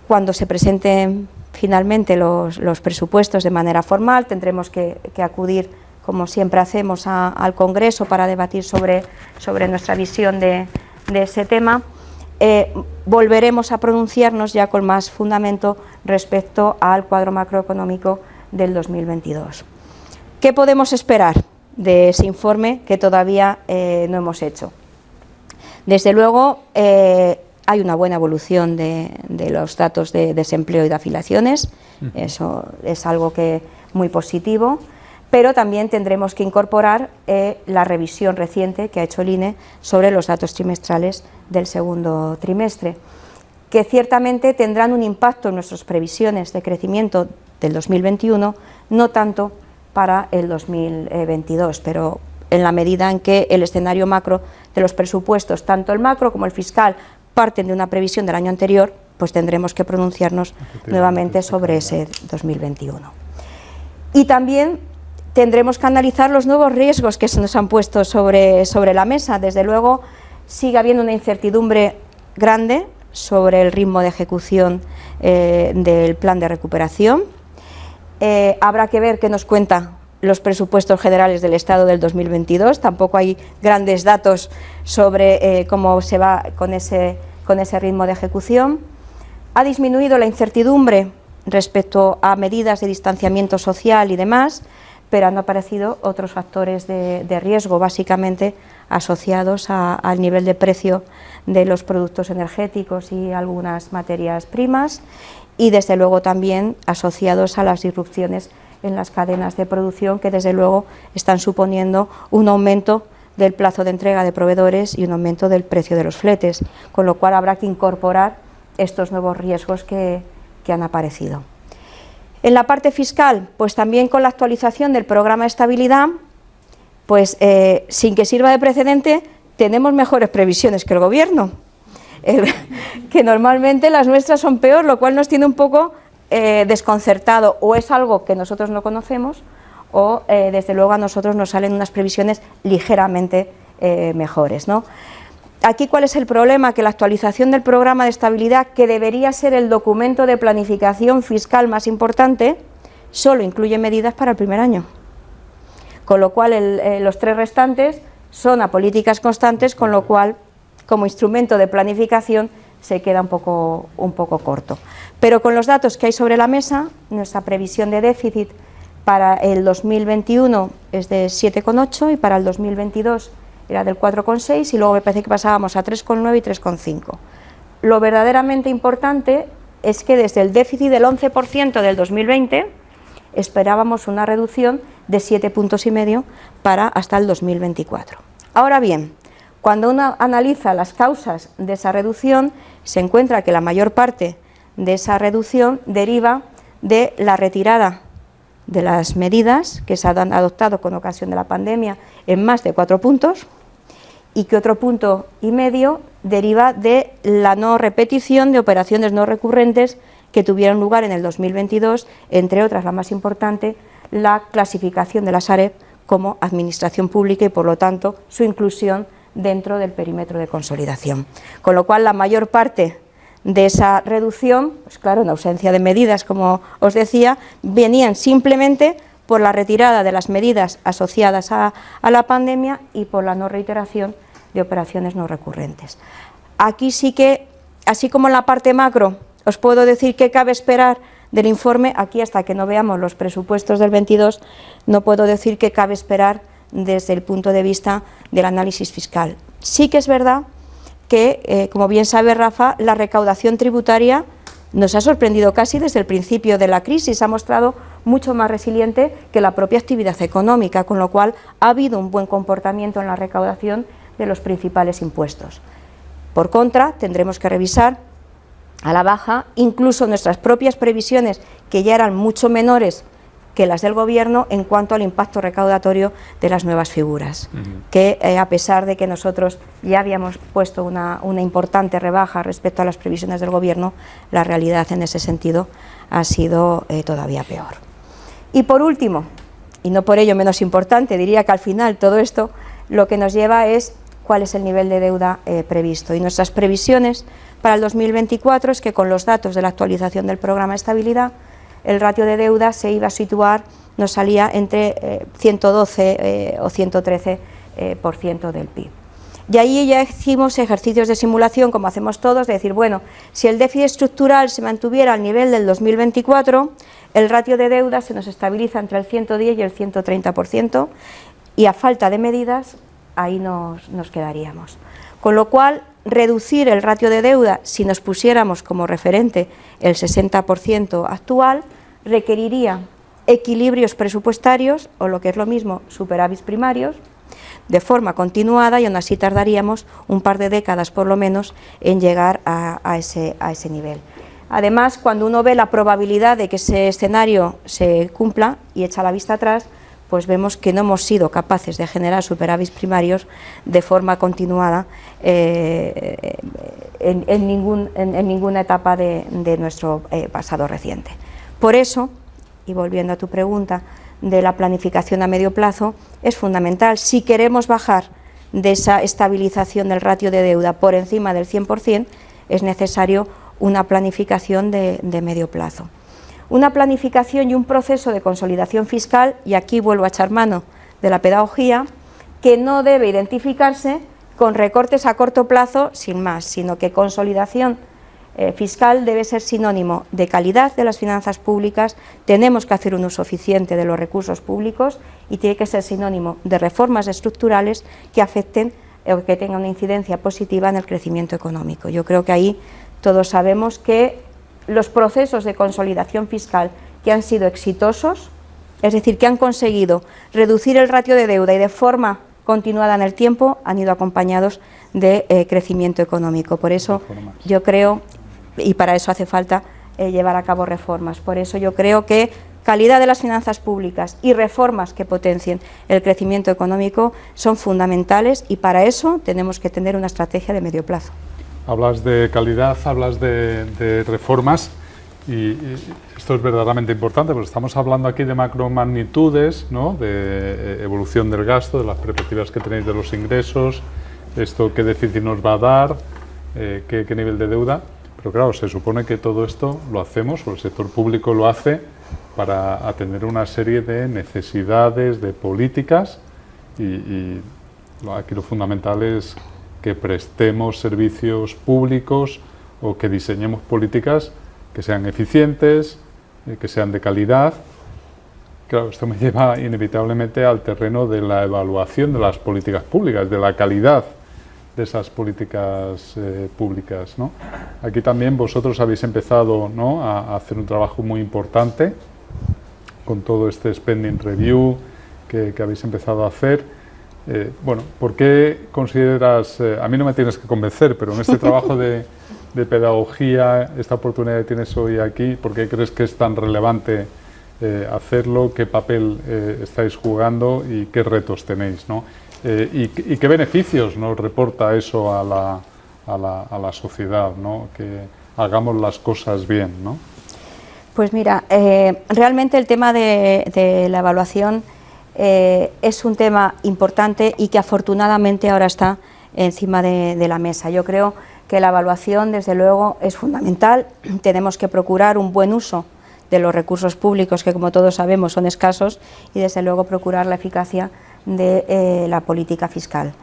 Speaker 3: Cuando se presenten finalmente los presupuestos de manera formal, tendremos que acudir, como siempre hacemos, al Congreso para debatir sobre nuestra visión de ese tema. Volveremos a pronunciarnos ya con más fundamento respecto al cuadro macroeconómico del 2022. ¿Qué podemos esperar de ese informe que todavía no hemos hecho? Desde luego, hay una buena evolución de los datos de desempleo y de afiliaciones, eso es algo muy positivo, pero también tendremos que incorporar la revisión reciente que ha hecho el INE sobre los datos trimestrales del segundo trimestre, que ciertamente tendrán un impacto en nuestras previsiones de crecimiento del 2021, no tanto para el 2022, pero en la medida en que el escenario macro de los presupuestos, tanto el macro como el fiscal, parten de una previsión del año anterior, pues tendremos que pronunciarnos nuevamente sobre ese 2021. Y también tendremos que analizar los nuevos riesgos que se nos han puesto sobre la mesa. Desde luego, sigue habiendo una incertidumbre grande sobre el ritmo de ejecución del plan de recuperación. Habrá que ver qué nos cuenta los presupuestos generales del Estado del 2022. Tampoco hay grandes datos sobre cómo se va con ese ritmo de ejecución. Ha disminuido la incertidumbre respecto a medidas de distanciamiento social y demás, pero han aparecido otros factores de riesgo, básicamente asociados al nivel de precio de los productos energéticos y algunas materias primas, y desde luego también asociados a las disrupciones en las cadenas de producción, que desde luego están suponiendo un aumento del plazo de entrega de proveedores y un aumento del precio de los fletes, con lo cual habrá que incorporar estos nuevos riesgos que han aparecido. En la parte fiscal, pues también con la actualización del programa de estabilidad, pues sin que sirva de precedente, tenemos mejores previsiones que el Gobierno, que normalmente las nuestras son peor, lo cual nos tiene un poco desconcertado, o es algo que nosotros no conocemos, o desde luego a nosotros nos salen unas previsiones ligeramente mejores, ¿no? Aquí, ¿cuál es el problema? Que la actualización del programa de estabilidad, que debería ser el documento de planificación fiscal más importante, solo incluye medidas para el primer año, con lo cual los 3 restantes son a políticas constantes, con lo cual como instrumento de planificación se queda un poco corto. Pero con los datos que hay sobre la mesa, nuestra previsión de déficit para el 2021 es de 7,8 y para el 2022 era del 4,6 y luego me parece que pasábamos a 3,9 y 3,5. Lo verdaderamente importante es que desde el déficit del 11% del 2020 esperábamos una reducción de 7,5 puntos para hasta el 2024. Ahora bien, cuando uno analiza las causas de esa reducción, se encuentra que la mayor parte de esa reducción deriva de la retirada de las medidas que se han adoptado con ocasión de la pandemia en más de 4 puntos, y que otro 1,5 puntos deriva de la no repetición de operaciones no recurrentes que tuvieron lugar en el 2022, entre otras, la más importante, la clasificación de la Sareb como administración pública y, por lo tanto, su inclusión dentro del perímetro de consolidación. Con lo cual, la mayor parte de esa reducción, pues claro, en ausencia de medidas, como os decía, venían simplemente por la retirada de las medidas asociadas a la pandemia y por la no reiteración de operaciones no recurrentes. Aquí sí que, así como en la parte macro, os puedo decir qué cabe esperar del informe, aquí hasta que no veamos los presupuestos del 22, no puedo decir qué cabe esperar desde el punto de vista del análisis fiscal. Sí que es verdad que, como bien sabe Rafa, la recaudación tributaria nos ha sorprendido casi desde el principio de la crisis, ha mostrado mucho más resiliente que la propia actividad económica, con lo cual ha habido un buen comportamiento en la recaudación de los principales impuestos. Por contra, tendremos que revisar a la baja incluso nuestras propias previsiones, que ya eran mucho menores que las del Gobierno en cuanto al impacto recaudatorio de las nuevas figuras, que a pesar de que nosotros ya habíamos puesto una importante rebaja respecto a las previsiones del Gobierno, la realidad en ese sentido ha sido todavía peor. Y por último, y no por ello menos importante, diría que al final todo esto lo que nos lleva es cuál es el nivel de deuda previsto. Y nuestras previsiones para el 2024 es que con los datos de la actualización del programa de estabilidad, el ratio de deuda se iba a situar, nos salía entre 112 o 113% del PIB. Y ahí ya hicimos ejercicios de simulación, como hacemos todos, de decir, bueno, si el déficit estructural se mantuviera al nivel del 2024, el ratio de deuda se nos estabiliza entre el 110 y el 130%, y a falta de medidas, ahí nos quedaríamos. Con lo cual, reducir el ratio de deuda, si nos pusiéramos como referente el 60% actual, requeriría equilibrios presupuestarios, o lo que es lo mismo, superávits primarios, de forma continuada, y aún así tardaríamos un par de décadas por lo menos en llegar a ese nivel. Además, cuando uno ve la probabilidad de que ese escenario se cumpla y echa la vista atrás, pues vemos que no hemos sido capaces de generar superávits primarios de forma continuada en ninguna etapa de nuestro pasado reciente. Por eso, y volviendo a tu pregunta de la planificación a medio plazo, es fundamental. Si queremos bajar de esa estabilización del ratio de deuda por encima del 100%, es necesario una planificación de medio plazo. Una planificación y un proceso de consolidación fiscal, y aquí vuelvo a echar mano de la pedagogía, que no debe identificarse con recortes a corto plazo sin más, sino que consolidación fiscal debe ser sinónimo de calidad de las finanzas públicas, tenemos que hacer un uso eficiente de los recursos públicos y tiene que ser sinónimo de reformas estructurales que afecten o que tengan una incidencia positiva en el crecimiento económico. Yo creo que ahí todos sabemos que los procesos de consolidación fiscal que han sido exitosos, es decir, que han conseguido reducir el ratio de deuda y de forma continuada en el tiempo, han ido acompañados de crecimiento económico. Por eso yo creo, y para eso hace falta llevar a cabo reformas, por eso yo creo que calidad de las finanzas públicas y reformas que potencien el crecimiento económico son fundamentales, y para eso tenemos que tener una estrategia de medio plazo.
Speaker 2: Hablas de calidad, hablas de reformas, Y esto es verdaderamente importante, porque estamos hablando aquí de macromagnitudes, ¿no? De evolución del gasto, de las perspectivas que tenéis de los ingresos, esto qué déficit nos va a dar, qué nivel de deuda. Pero claro, se supone que todo esto lo hacemos, o el sector público lo hace, para atender una serie de necesidades, de políticas, y aquí lo fundamental es que prestemos servicios públicos o que diseñemos políticas que sean eficientes, que sean de calidad. Claro, esto me lleva inevitablemente al terreno de la evaluación de las políticas públicas, de la calidad de esas políticas públicas, ¿no? Aquí también vosotros habéis empezado, ¿no?, a hacer un trabajo muy importante con todo este spending review que habéis empezado a hacer. Bueno, ¿por qué consideras, a mí no me tienes que convencer, pero en este trabajo de pedagogía, esta oportunidad que tienes hoy aquí, ¿por qué crees que es tan relevante hacerlo? ¿Qué papel estáis jugando y qué retos tenéis, ¿no? ¿Y qué beneficios nos reporta eso a la sociedad, ¿no? Que hagamos las cosas bien, ¿no?
Speaker 3: Pues mira, realmente el tema de la evaluación es un tema importante y que afortunadamente ahora está encima de la mesa. Yo creo que la evaluación, desde luego, es fundamental. Tenemos que procurar un buen uso de los recursos públicos, que como todos sabemos son escasos, y desde luego procurar la eficacia de la política fiscal.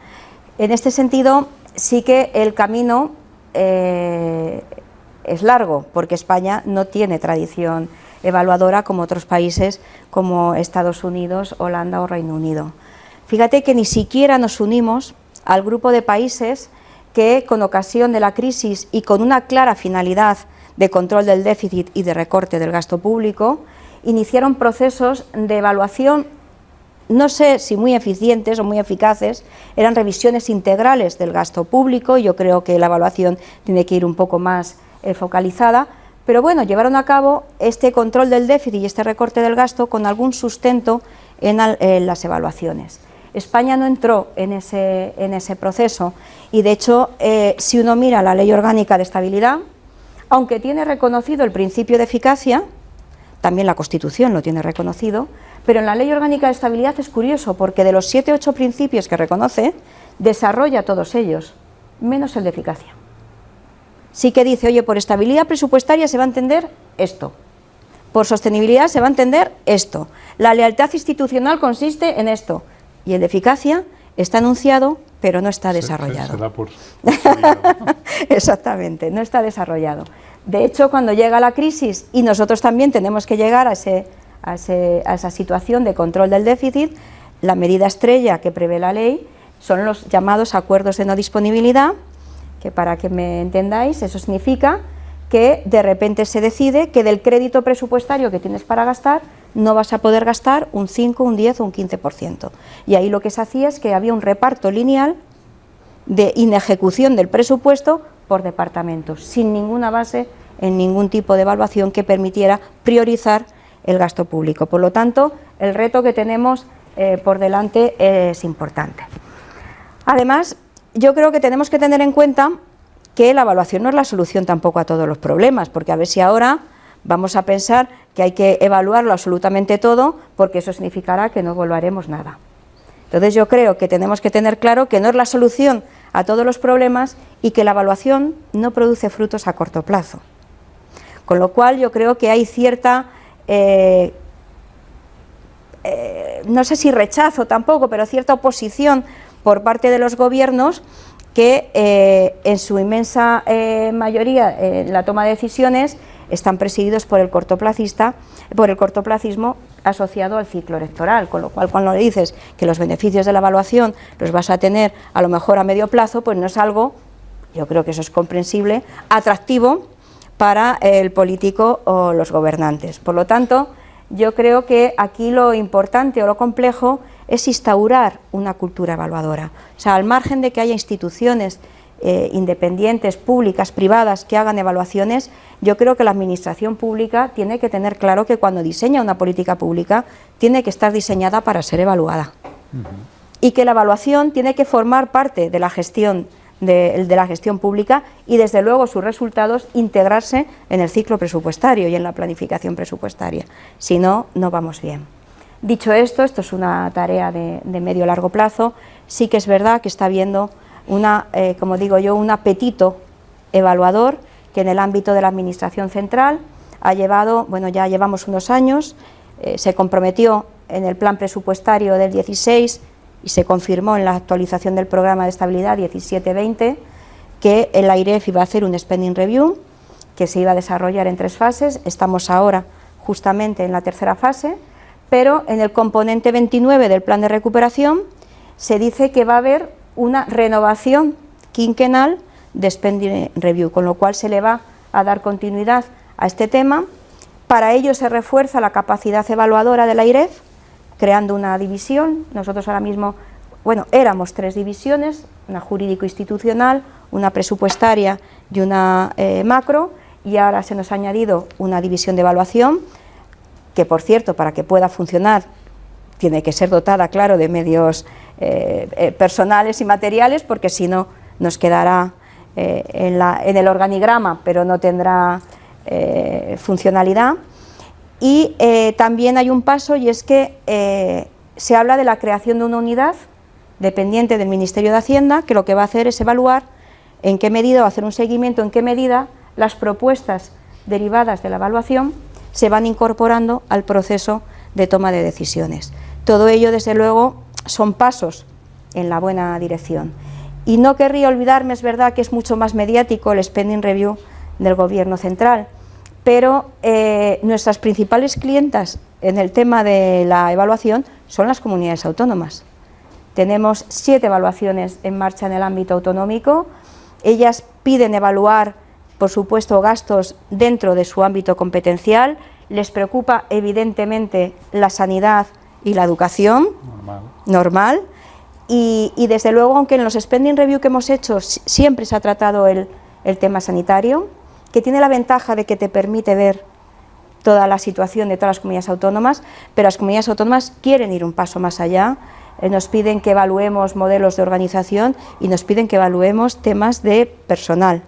Speaker 3: En este sentido, sí que el camino es largo, porque España no tiene tradición evaluadora como otros países como Estados Unidos, Holanda o Reino Unido. Fíjate que ni siquiera nos unimos al grupo de países que, con ocasión de la crisis y con una clara finalidad de control del déficit y de recorte del gasto público, iniciaron procesos de evaluación, no sé si muy eficientes o muy eficaces, eran revisiones integrales del gasto público. Yo creo que la evaluación tiene que ir un poco más focalizada, pero bueno, llevaron a cabo este control del déficit y este recorte del gasto con algún sustento en las evaluaciones. España no entró en ese proceso y, de hecho, si uno mira la Ley Orgánica de Estabilidad, aunque tiene reconocido el principio de eficacia, también la Constitución lo tiene reconocido, pero en la Ley Orgánica de Estabilidad es curioso, porque de los 7 o 8 principios que reconoce, desarrolla todos ellos, menos el de eficacia. Sí que dice, oye, por estabilidad presupuestaria se va a entender esto, por sostenibilidad se va a entender esto, la lealtad institucional consiste en esto, y el de eficacia está anunciado, pero no está desarrollado.
Speaker 2: Se da por
Speaker 3: Exactamente, no está desarrollado. De hecho, cuando llega la crisis, y nosotros también tenemos que llegar a esa situación de control del déficit, la medida estrella que prevé la ley son los llamados acuerdos de no disponibilidad, que, para que me entendáis, eso significa que de repente se decide que del crédito presupuestario que tienes para gastar no vas a poder gastar un 5, un 10 o un 15%. Y ahí lo que se hacía es que había un reparto lineal de inejecución del presupuesto por departamentos, sin ninguna base en ningún tipo de evaluación que permitiera priorizar el gasto público. Por lo tanto, el reto que tenemos por delante es importante. Además, yo creo que tenemos que tener en cuenta que la evaluación no es la solución tampoco a todos los problemas, porque a ver si ahora vamos a pensar que hay que evaluarlo absolutamente todo, porque eso significará que no evaluaremos nada. Entonces yo creo que tenemos que tener claro que no es la solución a todos los problemas y que la evaluación no produce frutos a corto plazo. Con lo cual yo creo que hay cierta, no sé si rechazo tampoco, pero cierta oposición por parte de los gobiernos que en su inmensa mayoría en la toma de decisiones están presididos por el cortoplacismo asociado al ciclo electoral, con lo cual cuando le dices que los beneficios de la evaluación los vas a tener a lo mejor a medio plazo, pues no es algo, yo creo que eso es comprensible, atractivo para el político o los gobernantes. Por lo tanto, yo creo que aquí lo importante o lo complejo es instaurar una cultura evaluadora. O sea, al margen de que haya instituciones independientes, públicas, privadas, que hagan evaluaciones, yo creo que la administración pública tiene que tener claro que cuando diseña una política pública tiene que estar diseñada para ser evaluada. Y que la evaluación tiene que formar parte de la gestión de la gestión pública y, desde luego, sus resultados integrarse en el ciclo presupuestario y en la planificación presupuestaria. Si no, no vamos bien. Dicho esto es una tarea de medio-largo plazo. Sí que es verdad que está habiendo como digo yo, un apetito evaluador que en el ámbito de la Administración central ha llevado, bueno, ya llevamos unos años, se comprometió en el plan presupuestario del 16 y se confirmó en la actualización del programa de estabilidad 17-20 que el AIREF iba a hacer un spending review que se iba a desarrollar en 3 fases. Estamos ahora justamente en la tercera fase, pero en el componente 29 del plan de recuperación se dice que va a haber una renovación quinquenal de spending review, con lo cual se le va a dar continuidad a este tema. Para ello se refuerza la capacidad evaluadora de la AIREF, creando una división. Nosotros ahora mismo, bueno, éramos 3 divisiones, una jurídico-institucional, una presupuestaria y una macro, y ahora se nos ha añadido una división de evaluación, que, por cierto, para que pueda funcionar tiene que ser dotada, claro, de medios personales y materiales, porque si no nos quedará en el organigrama, pero no tendrá funcionalidad. Y también hay un paso, y es que se habla de la creación de una unidad dependiente del Ministerio de Hacienda, que lo que va a hacer es evaluar en qué medida, o hacer un seguimiento en qué medida las propuestas derivadas de la evaluación se van incorporando al proceso de toma de decisiones. Todo ello, desde luego, son pasos en la buena dirección. Y no querría olvidarme, es verdad que es mucho más mediático el spending review del Gobierno central, pero nuestras principales clientas en el tema de la evaluación son las comunidades autónomas. Tenemos 7 evaluaciones en marcha en el ámbito autonómico. Ellas piden evaluar, por supuesto, gastos dentro de su ámbito competencial. Les preocupa, evidentemente, la sanidad y la educación, normal. Y desde luego, aunque en los spending review que hemos hecho siempre se ha tratado el tema sanitario, que tiene la ventaja de que te permite ver toda la situación de todas las comunidades autónomas, pero las comunidades autónomas quieren ir un paso más allá. Nos piden que evaluemos modelos de organización y nos piden que evaluemos temas de personal,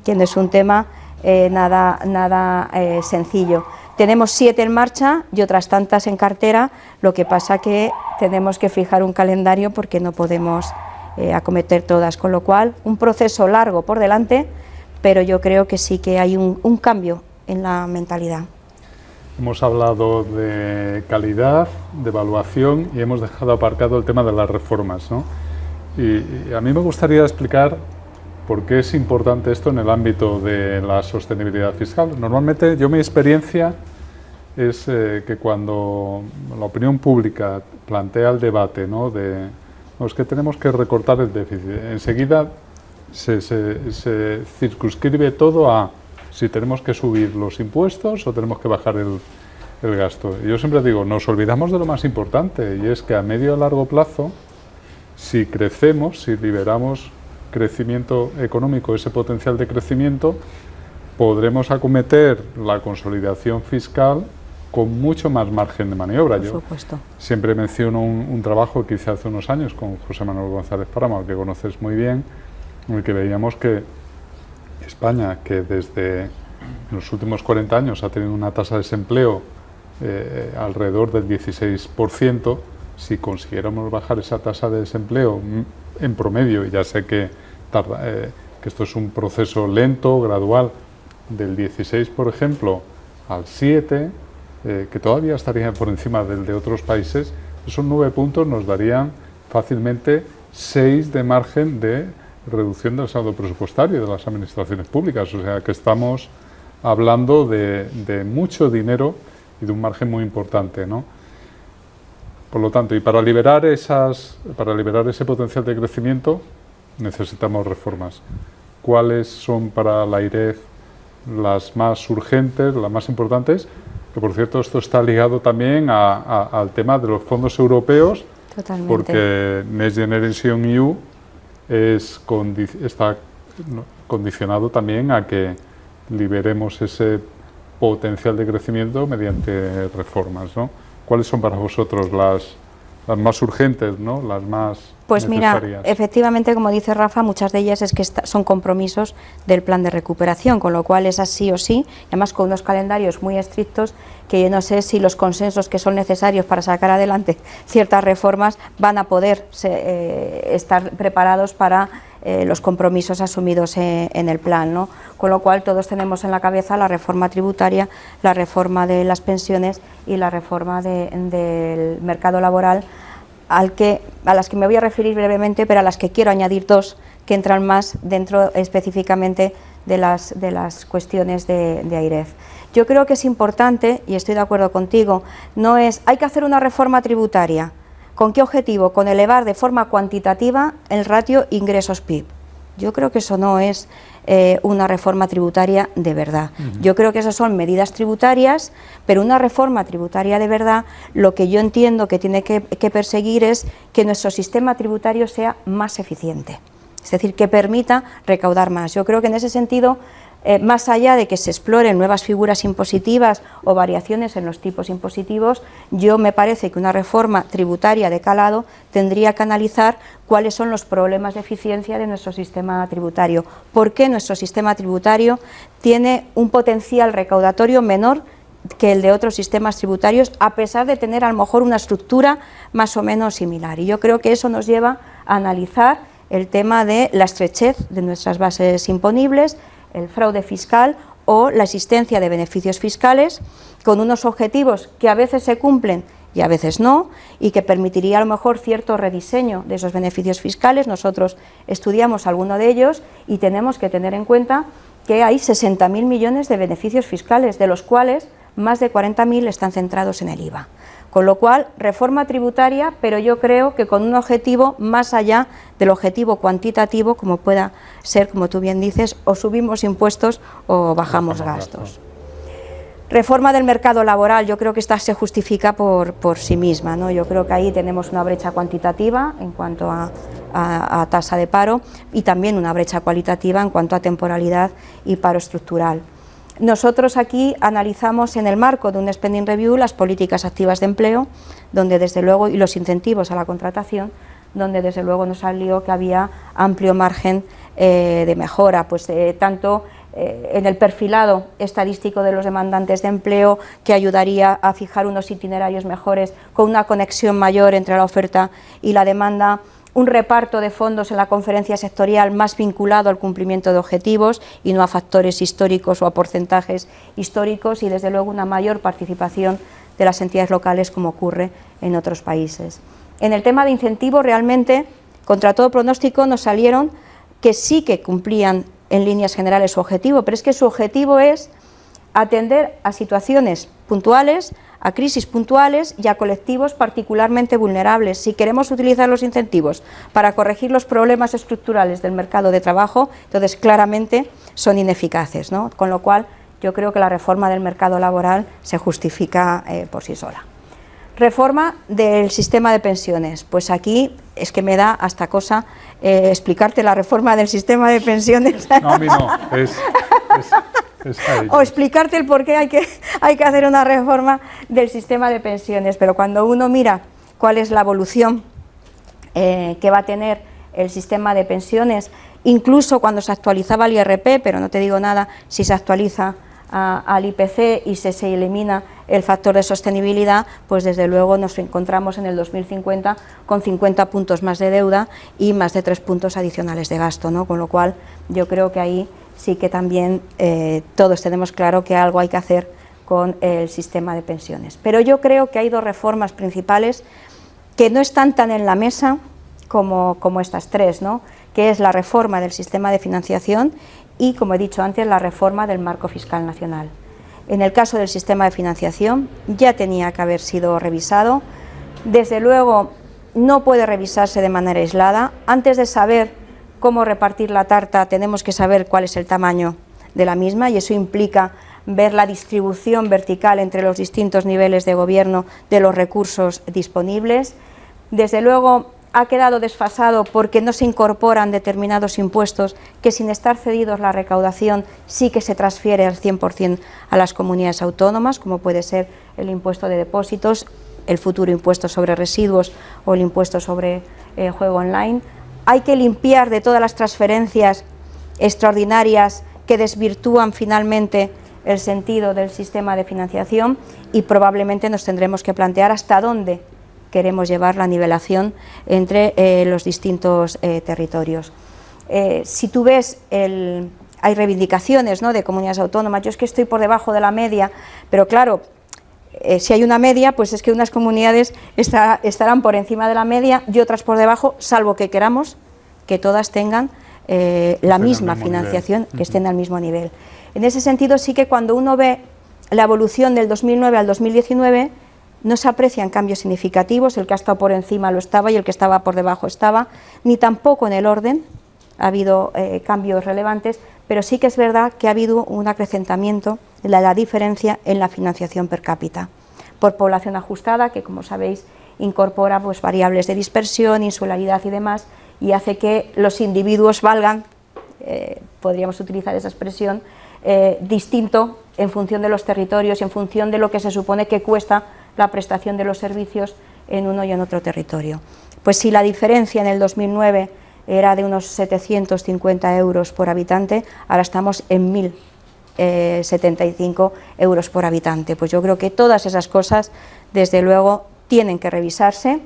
Speaker 3: que no es un tema nada sencillo. Tenemos 7 en marcha y otras tantas en cartera, lo que pasa que tenemos que fijar un calendario porque no podemos acometer todas, con lo cual un proceso largo por delante, pero yo creo que sí que hay un cambio en la mentalidad.
Speaker 2: Hemos hablado de calidad, de evaluación y hemos dejado aparcado el tema de las reformas, ¿no? Y a mí me gustaría explicar por qué es importante esto en el ámbito de la sostenibilidad fiscal. Normalmente, mi experiencia es que cuando la opinión pública plantea el debate, ¿no?, es que tenemos que recortar el déficit, enseguida se circunscribe todo a si tenemos que subir los impuestos o tenemos que bajar el gasto. Y yo siempre digo, nos olvidamos de lo más importante, y es que a medio y a largo plazo, si crecemos, si liberamos crecimiento económico, ese potencial de crecimiento, podremos acometer la consolidación fiscal con mucho más margen de maniobra.
Speaker 3: Por supuesto.
Speaker 2: Siempre menciono un trabajo que hice hace unos años con José Manuel González Páramo, al que conoces muy bien, en el que veíamos que España, que desde los últimos 40 años ha tenido una tasa de desempleo alrededor del 16%, si consiguiéramos bajar esa tasa de desempleo en promedio, y ya sé que esto es un proceso lento, gradual, del 16, por ejemplo, al 7, que todavía estaría por encima del de otros países, esos 9 puntos nos darían fácilmente 6 de margen de reducción del saldo presupuestario de las administraciones públicas. O sea que estamos hablando de mucho dinero y de un margen muy importante, ¿no? Por lo tanto, y para liberar ese potencial de crecimiento necesitamos reformas. ¿Cuáles son para la AIREF las más urgentes, las más importantes? Que, por cierto, esto está ligado también al tema de los fondos europeos.
Speaker 3: Totalmente.
Speaker 2: Porque Next Generation EU está condicionado también a que liberemos ese potencial de crecimiento mediante reformas, ¿no? ¿Cuáles son para vosotros las más urgentes, ¿no? Las más
Speaker 3: Pues
Speaker 2: necesarias.
Speaker 3: mira, efectivamente, como dice Rafa, muchas de ellas es que son compromisos del plan de recuperación, con lo cual es así o sí, y además con unos calendarios muy estrictos que yo no sé si los consensos que son necesarios para sacar adelante ciertas reformas van a poder estar preparados para los compromisos asumidos en el plan, ¿no? Con lo cual todos tenemos en la cabeza la reforma tributaria, la reforma de las pensiones y la reforma del mercado laboral, a las que me voy a referir brevemente, pero a las que quiero añadir dos que entran más dentro específicamente de las cuestiones de AIREF. Yo creo que es importante, y estoy de acuerdo contigo, hay que hacer una reforma tributaria. ¿Con qué objetivo? Con elevar de forma cuantitativa el ratio ingresos-PIB. Yo creo que eso no es una reforma tributaria de verdad. Yo creo que esas son medidas tributarias, pero una reforma tributaria de verdad, lo que yo entiendo que tiene que perseguir es que nuestro sistema tributario sea más eficiente, es decir, que permita recaudar más. Yo creo que en ese sentido, más allá de que se exploren nuevas figuras impositivas o variaciones en los tipos impositivos, yo me parece que una reforma tributaria de calado tendría que analizar cuáles son los problemas de eficiencia de nuestro sistema tributario, por qué nuestro sistema tributario tiene un potencial recaudatorio menor que el de otros sistemas tributarios, a pesar de tener a lo mejor una estructura más o menos similar. Y yo creo que eso nos lleva a analizar el tema de la estrechez de nuestras bases imponibles, el fraude fiscal o la existencia de beneficios fiscales con unos objetivos que a veces se cumplen y a veces no, y que permitiría a lo mejor cierto rediseño de esos beneficios fiscales. Nosotros estudiamos alguno de ellos y tenemos que tener en cuenta que hay 60.000 millones de beneficios fiscales, de los cuales más de 40.000 están centrados en el IVA. Con lo cual, reforma tributaria, pero yo creo que con un objetivo más allá del objetivo cuantitativo, como pueda ser, como tú bien dices, o subimos impuestos o bajamos gastos. Reforma del mercado laboral, yo creo que esta se justifica por sí misma, ¿no? Yo creo que ahí tenemos una brecha cuantitativa en cuanto a tasa de paro y también una brecha cualitativa en cuanto a temporalidad y paro estructural. Nosotros aquí analizamos en el marco de un spending review las políticas activas de empleo, donde desde luego, y los incentivos a la contratación, donde desde luego nos salió que había amplio margen de mejora, pues tanto en el perfilado estadístico de los demandantes de empleo, que ayudaría a fijar unos itinerarios mejores con una conexión mayor entre la oferta y la demanda, un reparto de fondos en la conferencia sectorial más vinculado al cumplimiento de objetivos y no a factores históricos o a porcentajes históricos, y desde luego una mayor participación de las entidades locales, como ocurre en otros países. En el tema de incentivos, realmente, contra todo pronóstico, nos salieron que sí que cumplían en líneas generales su objetivo, pero es que su objetivo es atender a situaciones puntuales, a crisis puntuales y a colectivos particularmente vulnerables. Si queremos utilizar los incentivos para corregir los problemas estructurales del mercado de trabajo, entonces claramente son ineficaces, ¿no? Con lo cual yo creo que la reforma del mercado laboral se justifica por sí sola. Reforma del sistema de pensiones. Pues aquí es que me da hasta cosa explicarte la reforma del sistema de pensiones.
Speaker 2: No, a mí no,
Speaker 3: o explicarte el por qué hay que hacer una reforma del sistema de pensiones, pero cuando uno mira cuál es la evolución que va a tener el sistema de pensiones, incluso cuando se actualizaba el IRP, pero no te digo nada si se actualiza al IPC y se elimina el factor de sostenibilidad, pues desde luego nos encontramos en el 2050 con 50 puntos más de deuda y más de 3 puntos adicionales de gasto, ¿no? Con lo cual yo creo que ahí sí que también todos tenemos claro que algo hay que hacer con el sistema de pensiones. Pero yo creo que hay dos reformas principales que no están tan en la mesa como estas tres, ¿no? Que es la reforma del sistema de financiación y, como he dicho antes, la reforma del marco fiscal nacional. En el caso del sistema de financiación ya tenía que haber sido revisado. Desde luego no puede revisarse de manera aislada. Antes de saber cómo repartir la tarta tenemos que saber cuál es el tamaño de la misma, y eso implica ver la distribución vertical entre los distintos niveles de gobierno de los recursos disponibles. Desde luego ha quedado desfasado porque no se incorporan determinados impuestos que, sin estar cedidos la recaudación, sí que se transfiere al 100% a las comunidades autónomas, como puede ser el impuesto de depósitos, el futuro impuesto sobre residuos o el impuesto sobre juego online. Hay que limpiar de todas las transferencias extraordinarias que desvirtúan finalmente el sentido del sistema de financiación y probablemente nos tendremos que plantear hasta dónde queremos llevar la nivelación entre los distintos territorios. Si tú ves, hay reivindicaciones, ¿no?, de comunidades autónomas. Yo es que estoy por debajo de la media, pero claro, si hay una media, pues es que unas comunidades estarán por encima de la media y otras por debajo, salvo que queramos que todas tengan la misma financiación, que estén al mismo nivel. En ese sentido, sí que cuando uno ve la evolución del 2009 al 2019, no se aprecian cambios significativos, el que ha estado por encima lo estaba y el que estaba por debajo estaba, ni tampoco en el orden ha habido cambios relevantes, pero sí que es verdad que ha habido un acrecentamiento de la diferencia en la financiación per cápita, por población ajustada, que como sabéis incorpora pues variables de dispersión, insularidad y demás, y hace que los individuos valgan, podríamos utilizar esa expresión, distinto en función de los territorios y en función de lo que se supone que cuesta la prestación de los servicios en uno y en otro territorio. Pues si la diferencia en el 2009 era de unos 750 euros por habitante, ahora estamos en 1.075 euros por habitante. Pues yo creo que todas esas cosas, desde luego, tienen que revisarse,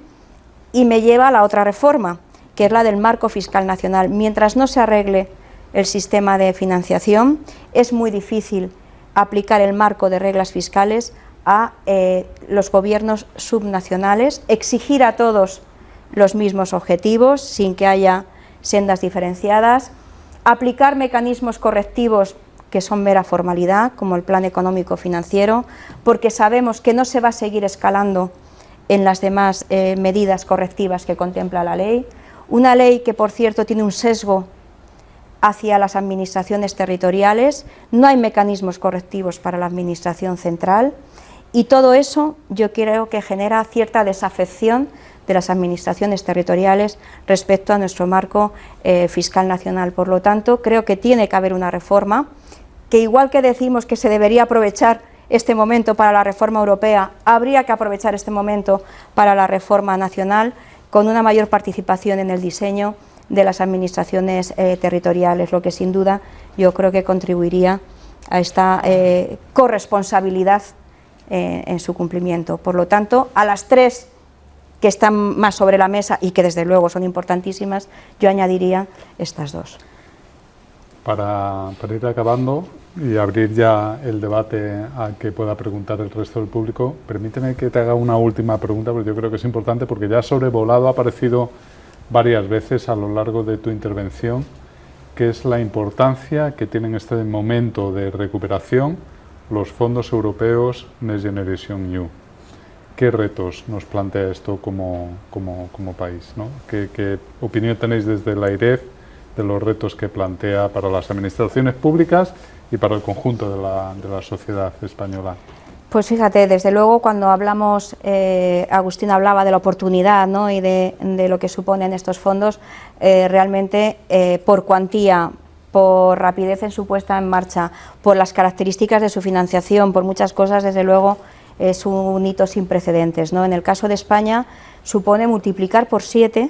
Speaker 3: y me lleva a la otra reforma, que es la del marco fiscal nacional. Mientras no se arregle el sistema de financiación, es muy difícil aplicar el marco de reglas fiscales a los gobiernos subnacionales, exigir a todos los mismos objetivos sin que haya sendas diferenciadas, aplicar mecanismos correctivos que son mera formalidad, como el plan económico financiero, porque sabemos que no se va a seguir escalando en las demás medidas correctivas que contempla la ley. Una ley que, por cierto, tiene un sesgo hacia las administraciones territoriales, no hay mecanismos correctivos para la administración central, y todo eso yo creo que genera cierta desafección de las administraciones territoriales respecto a nuestro marco fiscal nacional. Por lo tanto, creo que tiene que haber una reforma, que igual que decimos que se debería aprovechar este momento para la reforma europea, habría que aprovechar este momento para la reforma nacional, con una mayor participación en el diseño de las administraciones territoriales, lo que sin duda yo creo que contribuiría a esta corresponsabilidad en su cumplimiento. Por lo tanto, a las tres que están más sobre la mesa y que desde luego son importantísimas, yo añadiría estas dos.
Speaker 2: Para ir acabando y abrir ya el debate a que pueda preguntar el resto del público, permíteme que te haga una última pregunta, porque yo creo que es importante, porque ya sobrevolado ha aparecido varias veces a lo largo de tu intervención, que es la importancia que tienen en este momento de recuperación los fondos europeos Next Generation EU. ¿Qué retos nos plantea esto como país, ¿no? ¿Qué opinión tenéis desde la AIREF de los retos que plantea para las administraciones públicas y para el conjunto de la sociedad española?
Speaker 3: Pues fíjate, desde luego cuando hablamos, Agustín hablaba de la oportunidad, ¿no?, y de lo que suponen estos fondos, realmente por cuantía, por rapidez en su puesta en marcha, por las características de su financiación, por muchas cosas, desde luego es un hito sin precedentes, ¿no? En el caso de España supone multiplicar por 7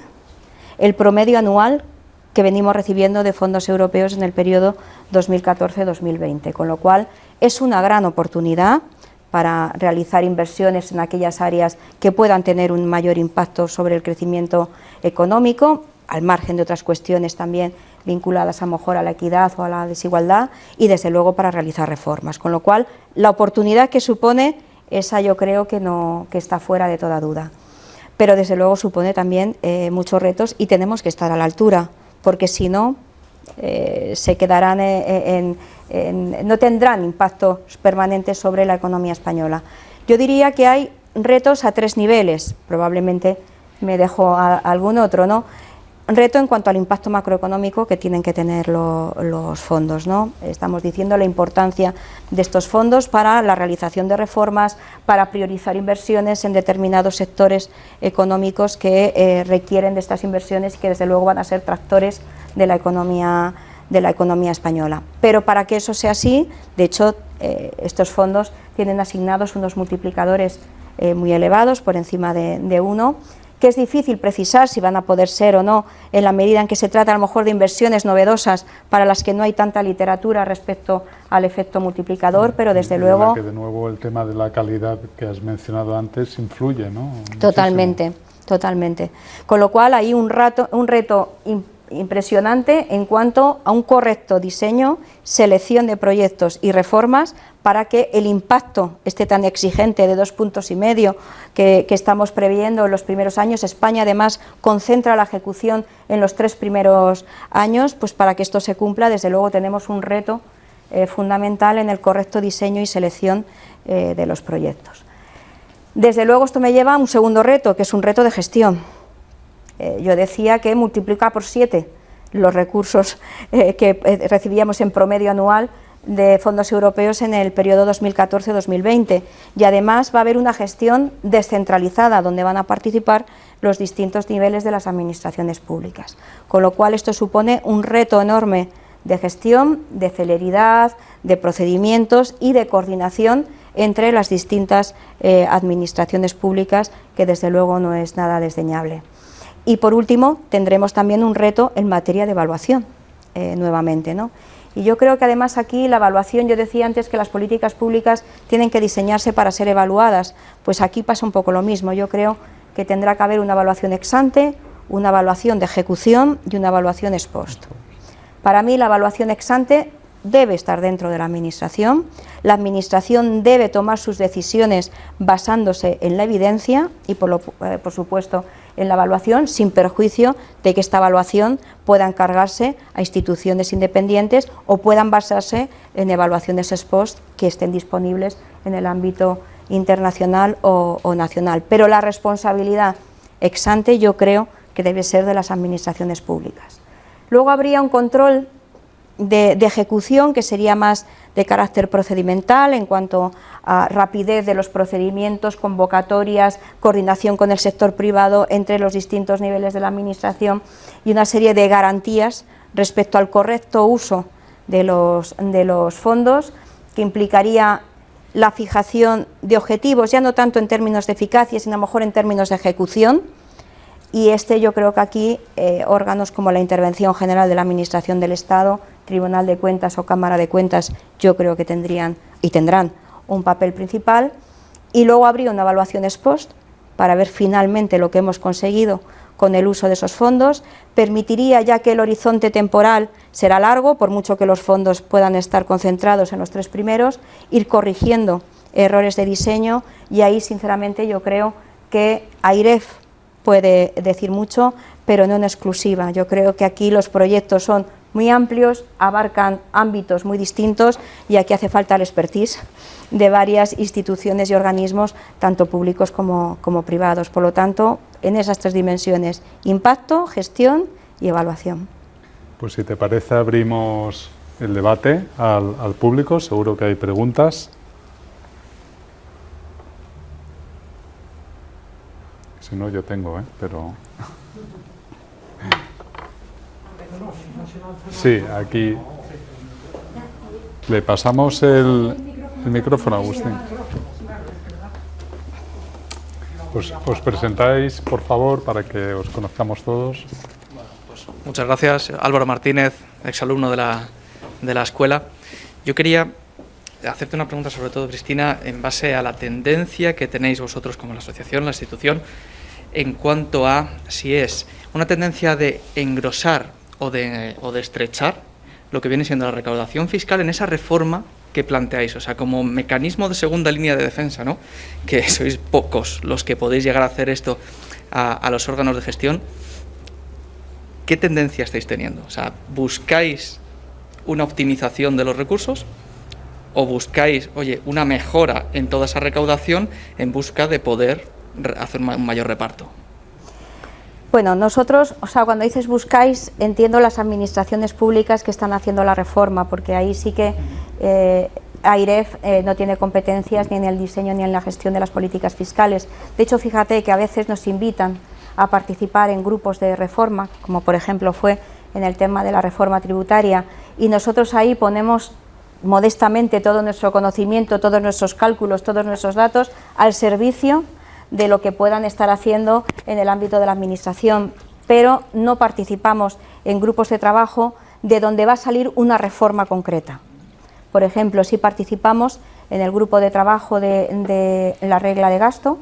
Speaker 3: el promedio anual que venimos recibiendo de fondos europeos en el periodo 2014-2020, con lo cual es una gran oportunidad para realizar inversiones en aquellas áreas que puedan tener un mayor impacto sobre el crecimiento económico, al margen de otras cuestiones también vinculadas a lo mejor a la equidad o a la desigualdad, y desde luego para realizar reformas, con lo cual la oportunidad que supone, esa yo creo que está fuera de toda duda, pero desde luego supone también muchos retos y tenemos que estar a la altura, porque si no se quedarán no tendrán impactos permanentes sobre la economía española. Yo diría que hay retos a 3 niveles, probablemente me dejo algún otro, ¿no? Reto en cuanto al impacto macroeconómico que tienen que tener los fondos, ¿no? Estamos diciendo la importancia de estos fondos para la realización de reformas, para priorizar inversiones en determinados sectores económicos que requieren de estas inversiones y que desde luego van a ser tractores de la economía de la economía española. Pero para que eso sea así, de hecho, estos fondos tienen asignados unos multiplicadores muy elevados, por encima de 1, que es difícil precisar si van a poder ser o no, en la medida en que se trata a lo mejor de inversiones novedosas para las que no hay tanta literatura respecto al efecto multiplicador, pero desde luego...
Speaker 2: Que de nuevo el tema de la calidad que has mencionado antes influye, ¿no?
Speaker 3: Totalmente, totalmente. Con lo cual hay un reto impresionante en cuanto a un correcto diseño, selección de proyectos y reformas para que el impacto esté tan exigente de 2,5 puntos que estamos previendo en los primeros años. España además concentra la ejecución en los 3 primeros años, pues para que esto se cumpla, desde luego tenemos un reto fundamental en el correcto diseño y selección de los proyectos. Desde luego esto me lleva a un segundo reto, que es un reto de gestión. Yo decía que multiplica por 7 los recursos que recibíamos en promedio anual de fondos europeos en el periodo 2014-2020, y además va a haber una gestión descentralizada donde van a participar los distintos niveles de las administraciones públicas, con lo cual esto supone un reto enorme de gestión, de celeridad, de procedimientos y de coordinación entre las distintas administraciones públicas, que desde luego no es nada desdeñable. Y por último, tendremos también un reto en materia de evaluación, nuevamente, ¿no? Y yo creo que además aquí la evaluación, yo decía antes que las políticas públicas tienen que diseñarse para ser evaluadas, pues aquí pasa un poco lo mismo. Yo creo que tendrá que haber una evaluación ex ante, una evaluación de ejecución y una evaluación ex post. Para mí la evaluación ex ante debe estar dentro de la Administración debe tomar sus decisiones basándose en la evidencia y por supuesto en la evaluación, sin perjuicio de que esta evaluación pueda encargarse a instituciones independientes o puedan basarse en evaluaciones ex post que estén disponibles en el ámbito internacional o nacional. Pero la responsabilidad ex ante yo creo que debe ser de las administraciones públicas. Luego habría un control de ejecución que sería más de carácter procedimental en cuanto a rapidez de los procedimientos, convocatorias, coordinación con el sector privado entre los distintos niveles de la Administración y una serie de garantías respecto al correcto uso de los fondos, que implicaría la fijación de objetivos, ya no tanto en términos de eficacia, sino a lo mejor en términos de ejecución. Y yo creo que aquí órganos como la Intervención General de la Administración del Estado, Tribunal de Cuentas o Cámara de Cuentas, yo creo que tendrían y tendrán un papel principal. Y luego habría una evaluación ex post para ver finalmente lo que hemos conseguido con el uso de esos fondos. Permitiría, ya que el horizonte temporal será largo, por mucho que los fondos puedan estar concentrados en los 3 primeros, ir corrigiendo errores de diseño, y ahí sinceramente yo creo que AIREF puede decir mucho, pero no en exclusiva. Yo creo que aquí los proyectos son muy amplios, abarcan ámbitos muy distintos y aquí hace falta el expertise de varias instituciones y organismos, tanto públicos como privados. Por lo tanto, en esas 3 dimensiones: impacto, gestión y evaluación.
Speaker 2: Pues si te parece, abrimos el debate al público. Seguro que hay preguntas. Si no, yo tengo, pero... Sí, aquí le pasamos el micrófono a Agustín. Os presentáis, por favor, para que os conozcamos todos.
Speaker 4: Pues muchas gracias. Álvaro Martínez, exalumno de la escuela. Yo quería hacerte una pregunta, sobre todo, Cristina, en base a la tendencia que tenéis vosotros como la asociación, la institución, en cuanto a si es una tendencia de engrosar o de estrechar lo que viene siendo la recaudación fiscal en esa reforma que planteáis, o sea, como mecanismo de segunda línea de defensa, ¿no? Que sois pocos los que podéis llegar a hacer esto a los órganos de gestión. ¿Qué tendencia estáis teniendo? O sea, ¿buscáis una optimización de los recursos o buscáis, una mejora en toda esa recaudación en busca de poder hacer un mayor reparto?
Speaker 3: Bueno, nosotros, cuando dices buscáis, entiendo las administraciones públicas que están haciendo la reforma, porque ahí sí que AIREF no tiene competencias ni en el diseño ni en la gestión de las políticas fiscales. De hecho, fíjate que a veces nos invitan a participar en grupos de reforma, como por ejemplo fue en el tema de la reforma tributaria, y nosotros ahí ponemos modestamente todo nuestro conocimiento, todos nuestros cálculos, todos nuestros datos al servicio de lo que puedan estar haciendo en el ámbito de la administración, pero no participamos en grupos de trabajo de donde va a salir una reforma concreta. Por ejemplo, sí participamos en el grupo de trabajo de la regla de gasto,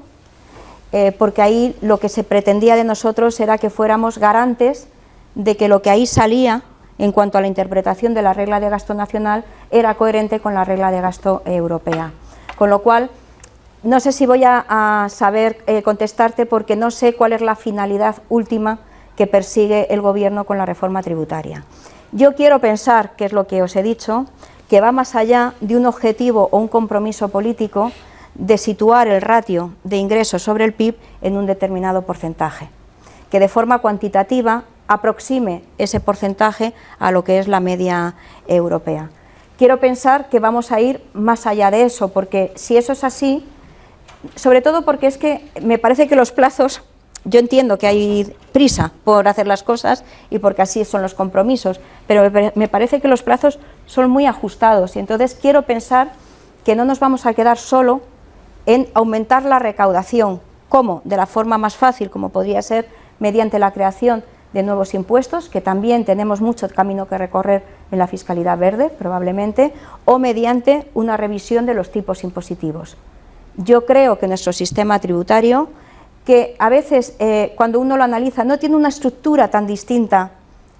Speaker 3: porque ahí lo que se pretendía de nosotros era que fuéramos garantes de que lo que ahí salía en cuanto a la interpretación de la regla de gasto nacional era coherente con la regla de gasto europea. Con lo cual, no sé si voy a saber contestarte, porque no sé cuál es la finalidad última que persigue el Gobierno con la reforma tributaria. Yo quiero pensar, que es lo que os he dicho, que va más allá de un objetivo o un compromiso político de situar el ratio de ingresos sobre el PIB en un determinado porcentaje, que de forma cuantitativa aproxime ese porcentaje a lo que es la media europea. Quiero pensar que vamos a ir más allá de eso, porque si eso es así, sobre todo porque es que me parece que los plazos, yo entiendo que hay prisa por hacer las cosas y porque así son los compromisos, pero me parece que los plazos son muy ajustados, y entonces quiero pensar que no nos vamos a quedar solo en aumentar la recaudación. ¿Cómo? De la forma más fácil, como podría ser mediante la creación de nuevos impuestos, que también tenemos mucho camino que recorrer en la fiscalidad verde, probablemente, o mediante una revisión de los tipos impositivos. Yo creo que nuestro sistema tributario, que a veces cuando uno lo analiza no tiene una estructura tan distinta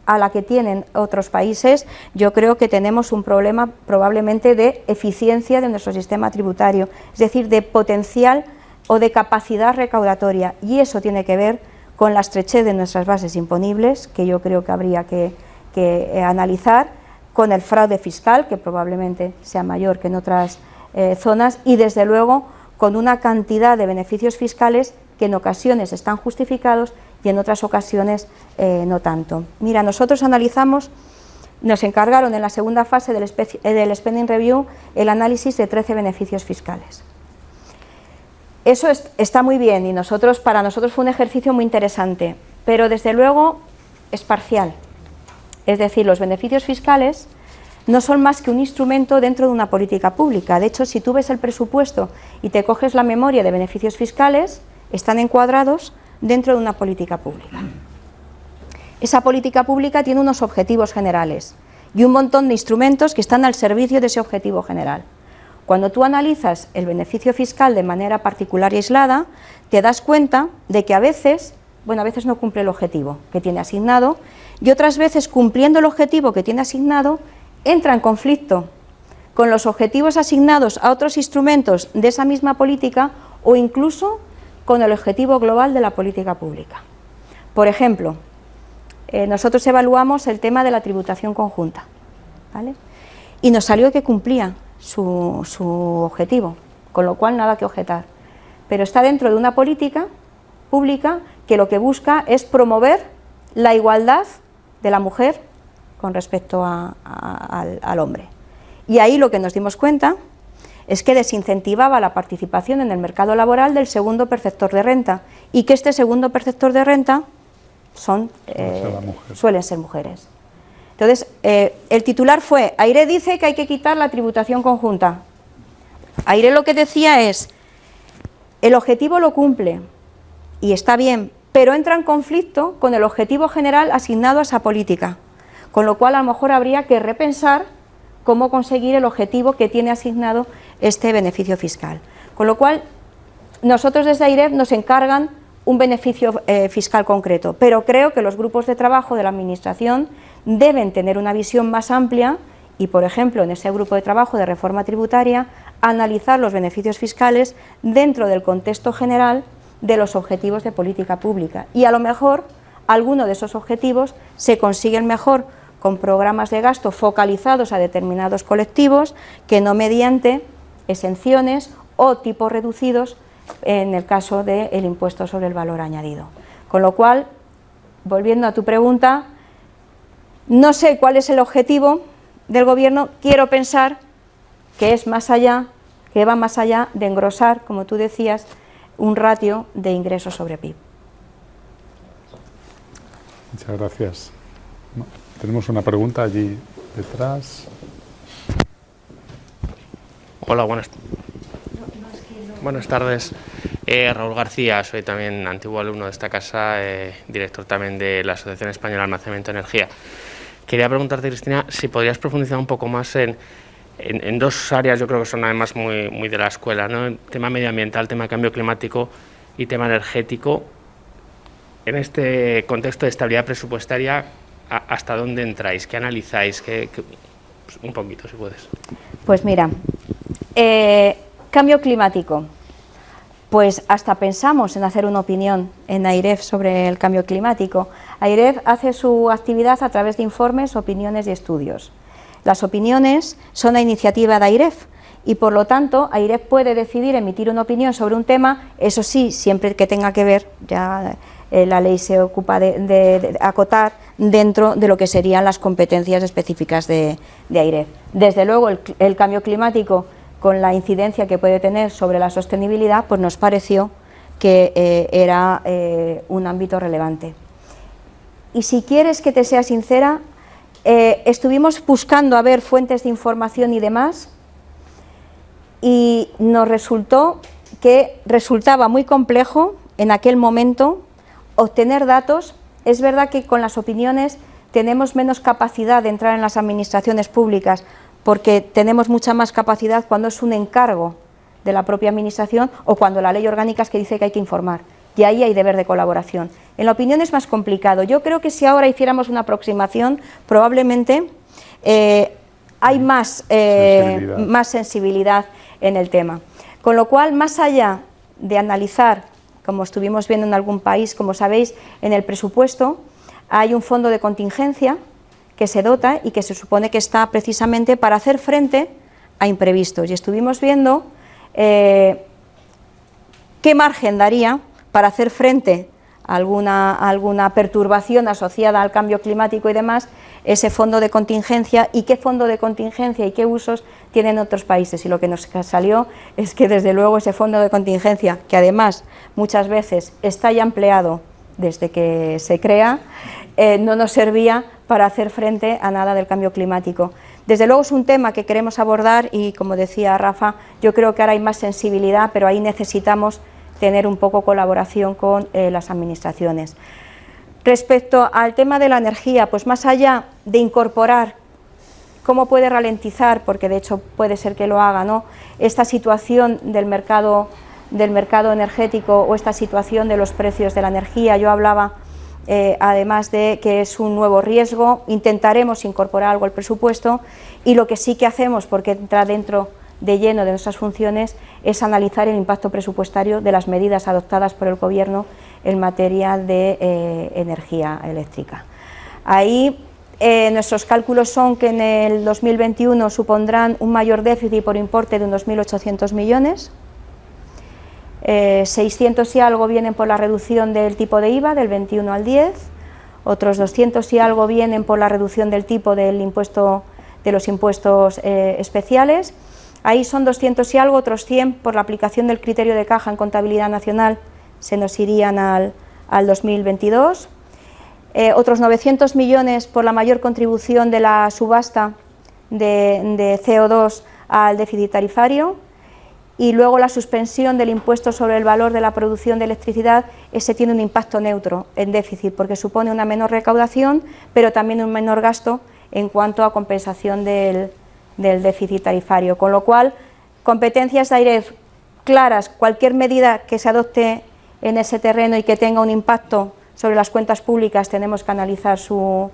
Speaker 3: a la que tienen otros países, yo creo que tenemos un problema probablemente de eficiencia de nuestro sistema tributario, es decir, de potencial o de capacidad recaudatoria, y eso tiene que ver con la estrechez de nuestras bases imponibles, que yo creo que habría que analizar, con el fraude fiscal, que probablemente sea mayor que en otras zonas, y desde luego con una cantidad de beneficios fiscales que en ocasiones están justificados y en otras ocasiones no tanto. Mira, nosotros analizamos, nos encargaron en la segunda fase del Spending Review el análisis de 13 beneficios fiscales. Eso está muy bien, y para nosotros fue un ejercicio muy interesante, pero desde luego es parcial. Es decir, los beneficios fiscales no son más que un instrumento dentro de una política pública. De hecho, si tú ves el presupuesto y te coges la memoria de beneficios fiscales, están encuadrados dentro de una política pública. Esa política pública tiene unos objetivos generales y un montón de instrumentos que están al servicio de ese objetivo general. Cuando tú analizas el beneficio fiscal de manera particular y aislada, te das cuenta de que a veces no cumple el objetivo que tiene asignado, y otras veces, cumpliendo el objetivo que tiene asignado, entra en conflicto con los objetivos asignados a otros instrumentos de esa misma política, o incluso con el objetivo global de la política pública. Por ejemplo, nosotros evaluamos el tema de la tributación conjunta, ¿vale? Y nos salió que cumplía su objetivo, con lo cual nada que objetar. Pero está dentro de una política pública que lo que busca es promover la igualdad de la mujer con respecto al hombre. Y ahí lo que nos dimos cuenta es que desincentivaba la participación en el mercado laboral del segundo perceptor de renta, y que este segundo perceptor de renta suelen ser mujeres. Entonces, el titular fue: AIRE dice que hay que quitar la tributación conjunta. AIRE lo que decía es: el objetivo lo cumple y está bien, pero entra en conflicto con el objetivo general asignado a esa política, con lo cual a lo mejor habría que repensar cómo conseguir el objetivo que tiene asignado este beneficio fiscal. Con lo cual, nosotros desde AIRE nos encargan un beneficio fiscal concreto, pero creo que los grupos de trabajo de la Administración deben tener una visión más amplia y, por ejemplo, en ese grupo de trabajo de reforma tributaria, analizar los beneficios fiscales dentro del contexto general de los objetivos de política pública. Y a lo mejor alguno de esos objetivos se consiguen mejor con programas de gasto focalizados a determinados colectivos que no mediante exenciones o tipos reducidos en el caso del impuesto sobre el valor añadido. Con lo cual, volviendo a tu pregunta, no sé cuál es el objetivo del Gobierno, quiero pensar que es más allá, que va más allá de engrosar, como tú decías, un ratio de ingresos sobre PIB.
Speaker 2: Muchas gracias. Tenemos una pregunta allí detrás.
Speaker 5: Hola, buenas tardes. Raúl García, soy también antiguo alumno de esta casa, director también de la Asociación Española de Almacenamiento de Energía. Quería preguntarte, Cristina, si podrías profundizar un poco más en dos áreas, yo creo que son además muy de la escuela, ¿no? El tema medioambiental, tema cambio climático y tema energético. En este contexto de estabilidad presupuestaria, ¿hasta dónde entráis? ¿Qué analizáis? Un poquito, si puedes.
Speaker 3: Pues mira, cambio climático. Pues hasta pensamos en hacer una opinión en AIREF sobre el cambio climático. AIREF hace su actividad a través de informes, opiniones y estudios. Las opiniones son a iniciativa de AIREF y, por lo tanto, AIREF puede decidir emitir una opinión sobre un tema, eso sí, siempre que tenga que ver, ya la ley se ocupa de acotar dentro de lo que serían las competencias específicas de AIREF. Desde luego, el cambio climático, con la incidencia que puede tener sobre la sostenibilidad, pues nos pareció que era un ámbito relevante. Y si quieres que te sea sincera, estuvimos buscando a ver fuentes de información y demás, y nos resultó que resultaba muy complejo en aquel momento obtener datos. Es verdad que con las opiniones tenemos menos capacidad de entrar en las administraciones públicas, porque tenemos mucha más capacidad cuando es un encargo de la propia administración o cuando la ley orgánica es que dice que hay que informar, y ahí hay deber de colaboración. En la opinión es más complicado. Yo creo que si ahora hiciéramos una aproximación, probablemente hay más sensibilidad en el tema. Con lo cual, más allá de analizar, como estuvimos viendo en algún país, como sabéis, en el presupuesto hay un fondo de contingencia que se dota y que se supone que está precisamente para hacer frente a imprevistos. Y estuvimos viendo qué margen daría para hacer frente a alguna perturbación asociada al cambio climático y demás, ese fondo de contingencia, y qué fondo de contingencia y qué usos tienen otros países. Y lo que nos salió es que, desde luego, ese fondo de contingencia, que además muchas veces está ya empleado desde que se crea, no nos servía para hacer frente a nada del cambio climático. Desde luego es un tema que queremos abordar y, como decía Rafa, yo creo que ahora hay más sensibilidad, pero ahí necesitamos tener un poco colaboración con las administraciones. Respecto al tema de la energía, pues más allá de incorporar cómo puede ralentizar, porque de hecho puede ser que lo haga, ¿no?, esta situación del mercado energético o esta situación de los precios de la energía, yo hablaba además de que es un nuevo riesgo, intentaremos incorporar algo al presupuesto, y lo que sí que hacemos, porque entra dentro de lleno de nuestras funciones, es analizar el impacto presupuestario de las medidas adoptadas por el Gobierno en materia de energía eléctrica. Ahí nuestros cálculos son que en el 2021 supondrán un mayor déficit por importe de unos 1.800 millones, 600 y algo vienen por la reducción del tipo de IVA del 21 al 10, otros 200 y algo vienen por la reducción del tipo del impuesto, de los impuestos especiales. Ahí son 200 y algo, otros 100 por la aplicación del criterio de caja en contabilidad nacional, se nos irían al 2022. Otros 900 millones por la mayor contribución de la subasta de CO2 al déficit tarifario, y luego la suspensión del impuesto sobre el valor de la producción de electricidad. Ese tiene un impacto neutro en déficit, porque supone una menor recaudación, pero también un menor gasto en cuanto a compensación del déficit tarifario, con lo cual competencias de AIREF claras. Cualquier medida que se adopte en ese terreno y que tenga un impacto sobre las cuentas públicas, tenemos que analizar su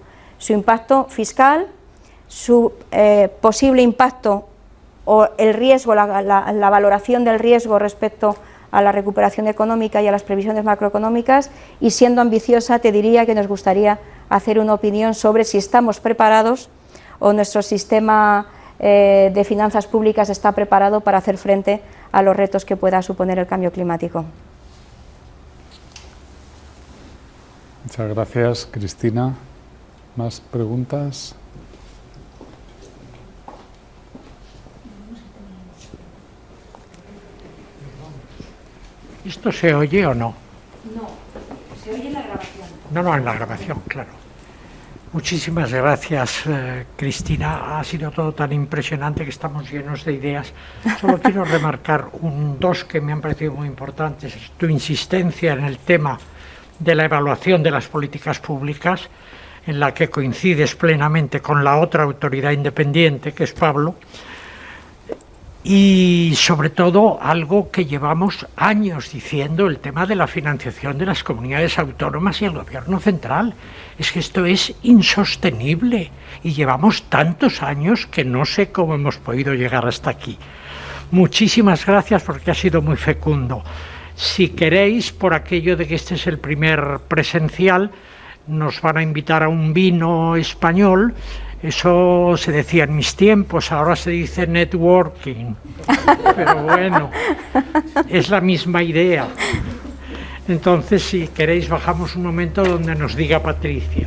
Speaker 3: impacto fiscal, su posible impacto o el riesgo, la valoración del riesgo respecto a la recuperación económica y a las previsiones macroeconómicas, y, siendo ambiciosa, te diría que nos gustaría hacer una opinión sobre si estamos preparados o nuestro sistema de finanzas públicas está preparado para hacer frente a los retos que pueda suponer el cambio climático.
Speaker 2: Muchas gracias, Cristina. ¿Más preguntas?
Speaker 1: ¿Esto se oye o no?
Speaker 3: No, se oye en la grabación.
Speaker 1: No, en la grabación, claro. Muchísimas gracias, Cristina. Ha sido todo tan impresionante que estamos llenos de ideas. Solo quiero remarcar dos que me han parecido muy importantes. Tu insistencia en el tema de la evaluación de las políticas públicas, en la que coincides plenamente con la otra autoridad independiente, que es Pablo, y sobre todo algo que llevamos años diciendo, el tema de la financiación de las comunidades autónomas y el gobierno central. Es que esto es insostenible y llevamos tantos años que no sé cómo hemos podido llegar hasta aquí. Muchísimas gracias porque ha sido muy fecundo. Si queréis, por aquello de que este es el primer presencial, nos van a invitar a un vino español. Eso se decía en mis tiempos, ahora se dice networking, pero bueno, es la misma idea. Entonces, si queréis, bajamos un momento donde nos diga Patricia.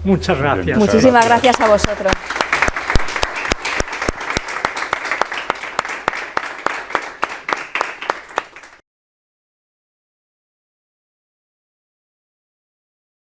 Speaker 1: Muchas gracias.
Speaker 3: Muchísimas gracias a vosotros.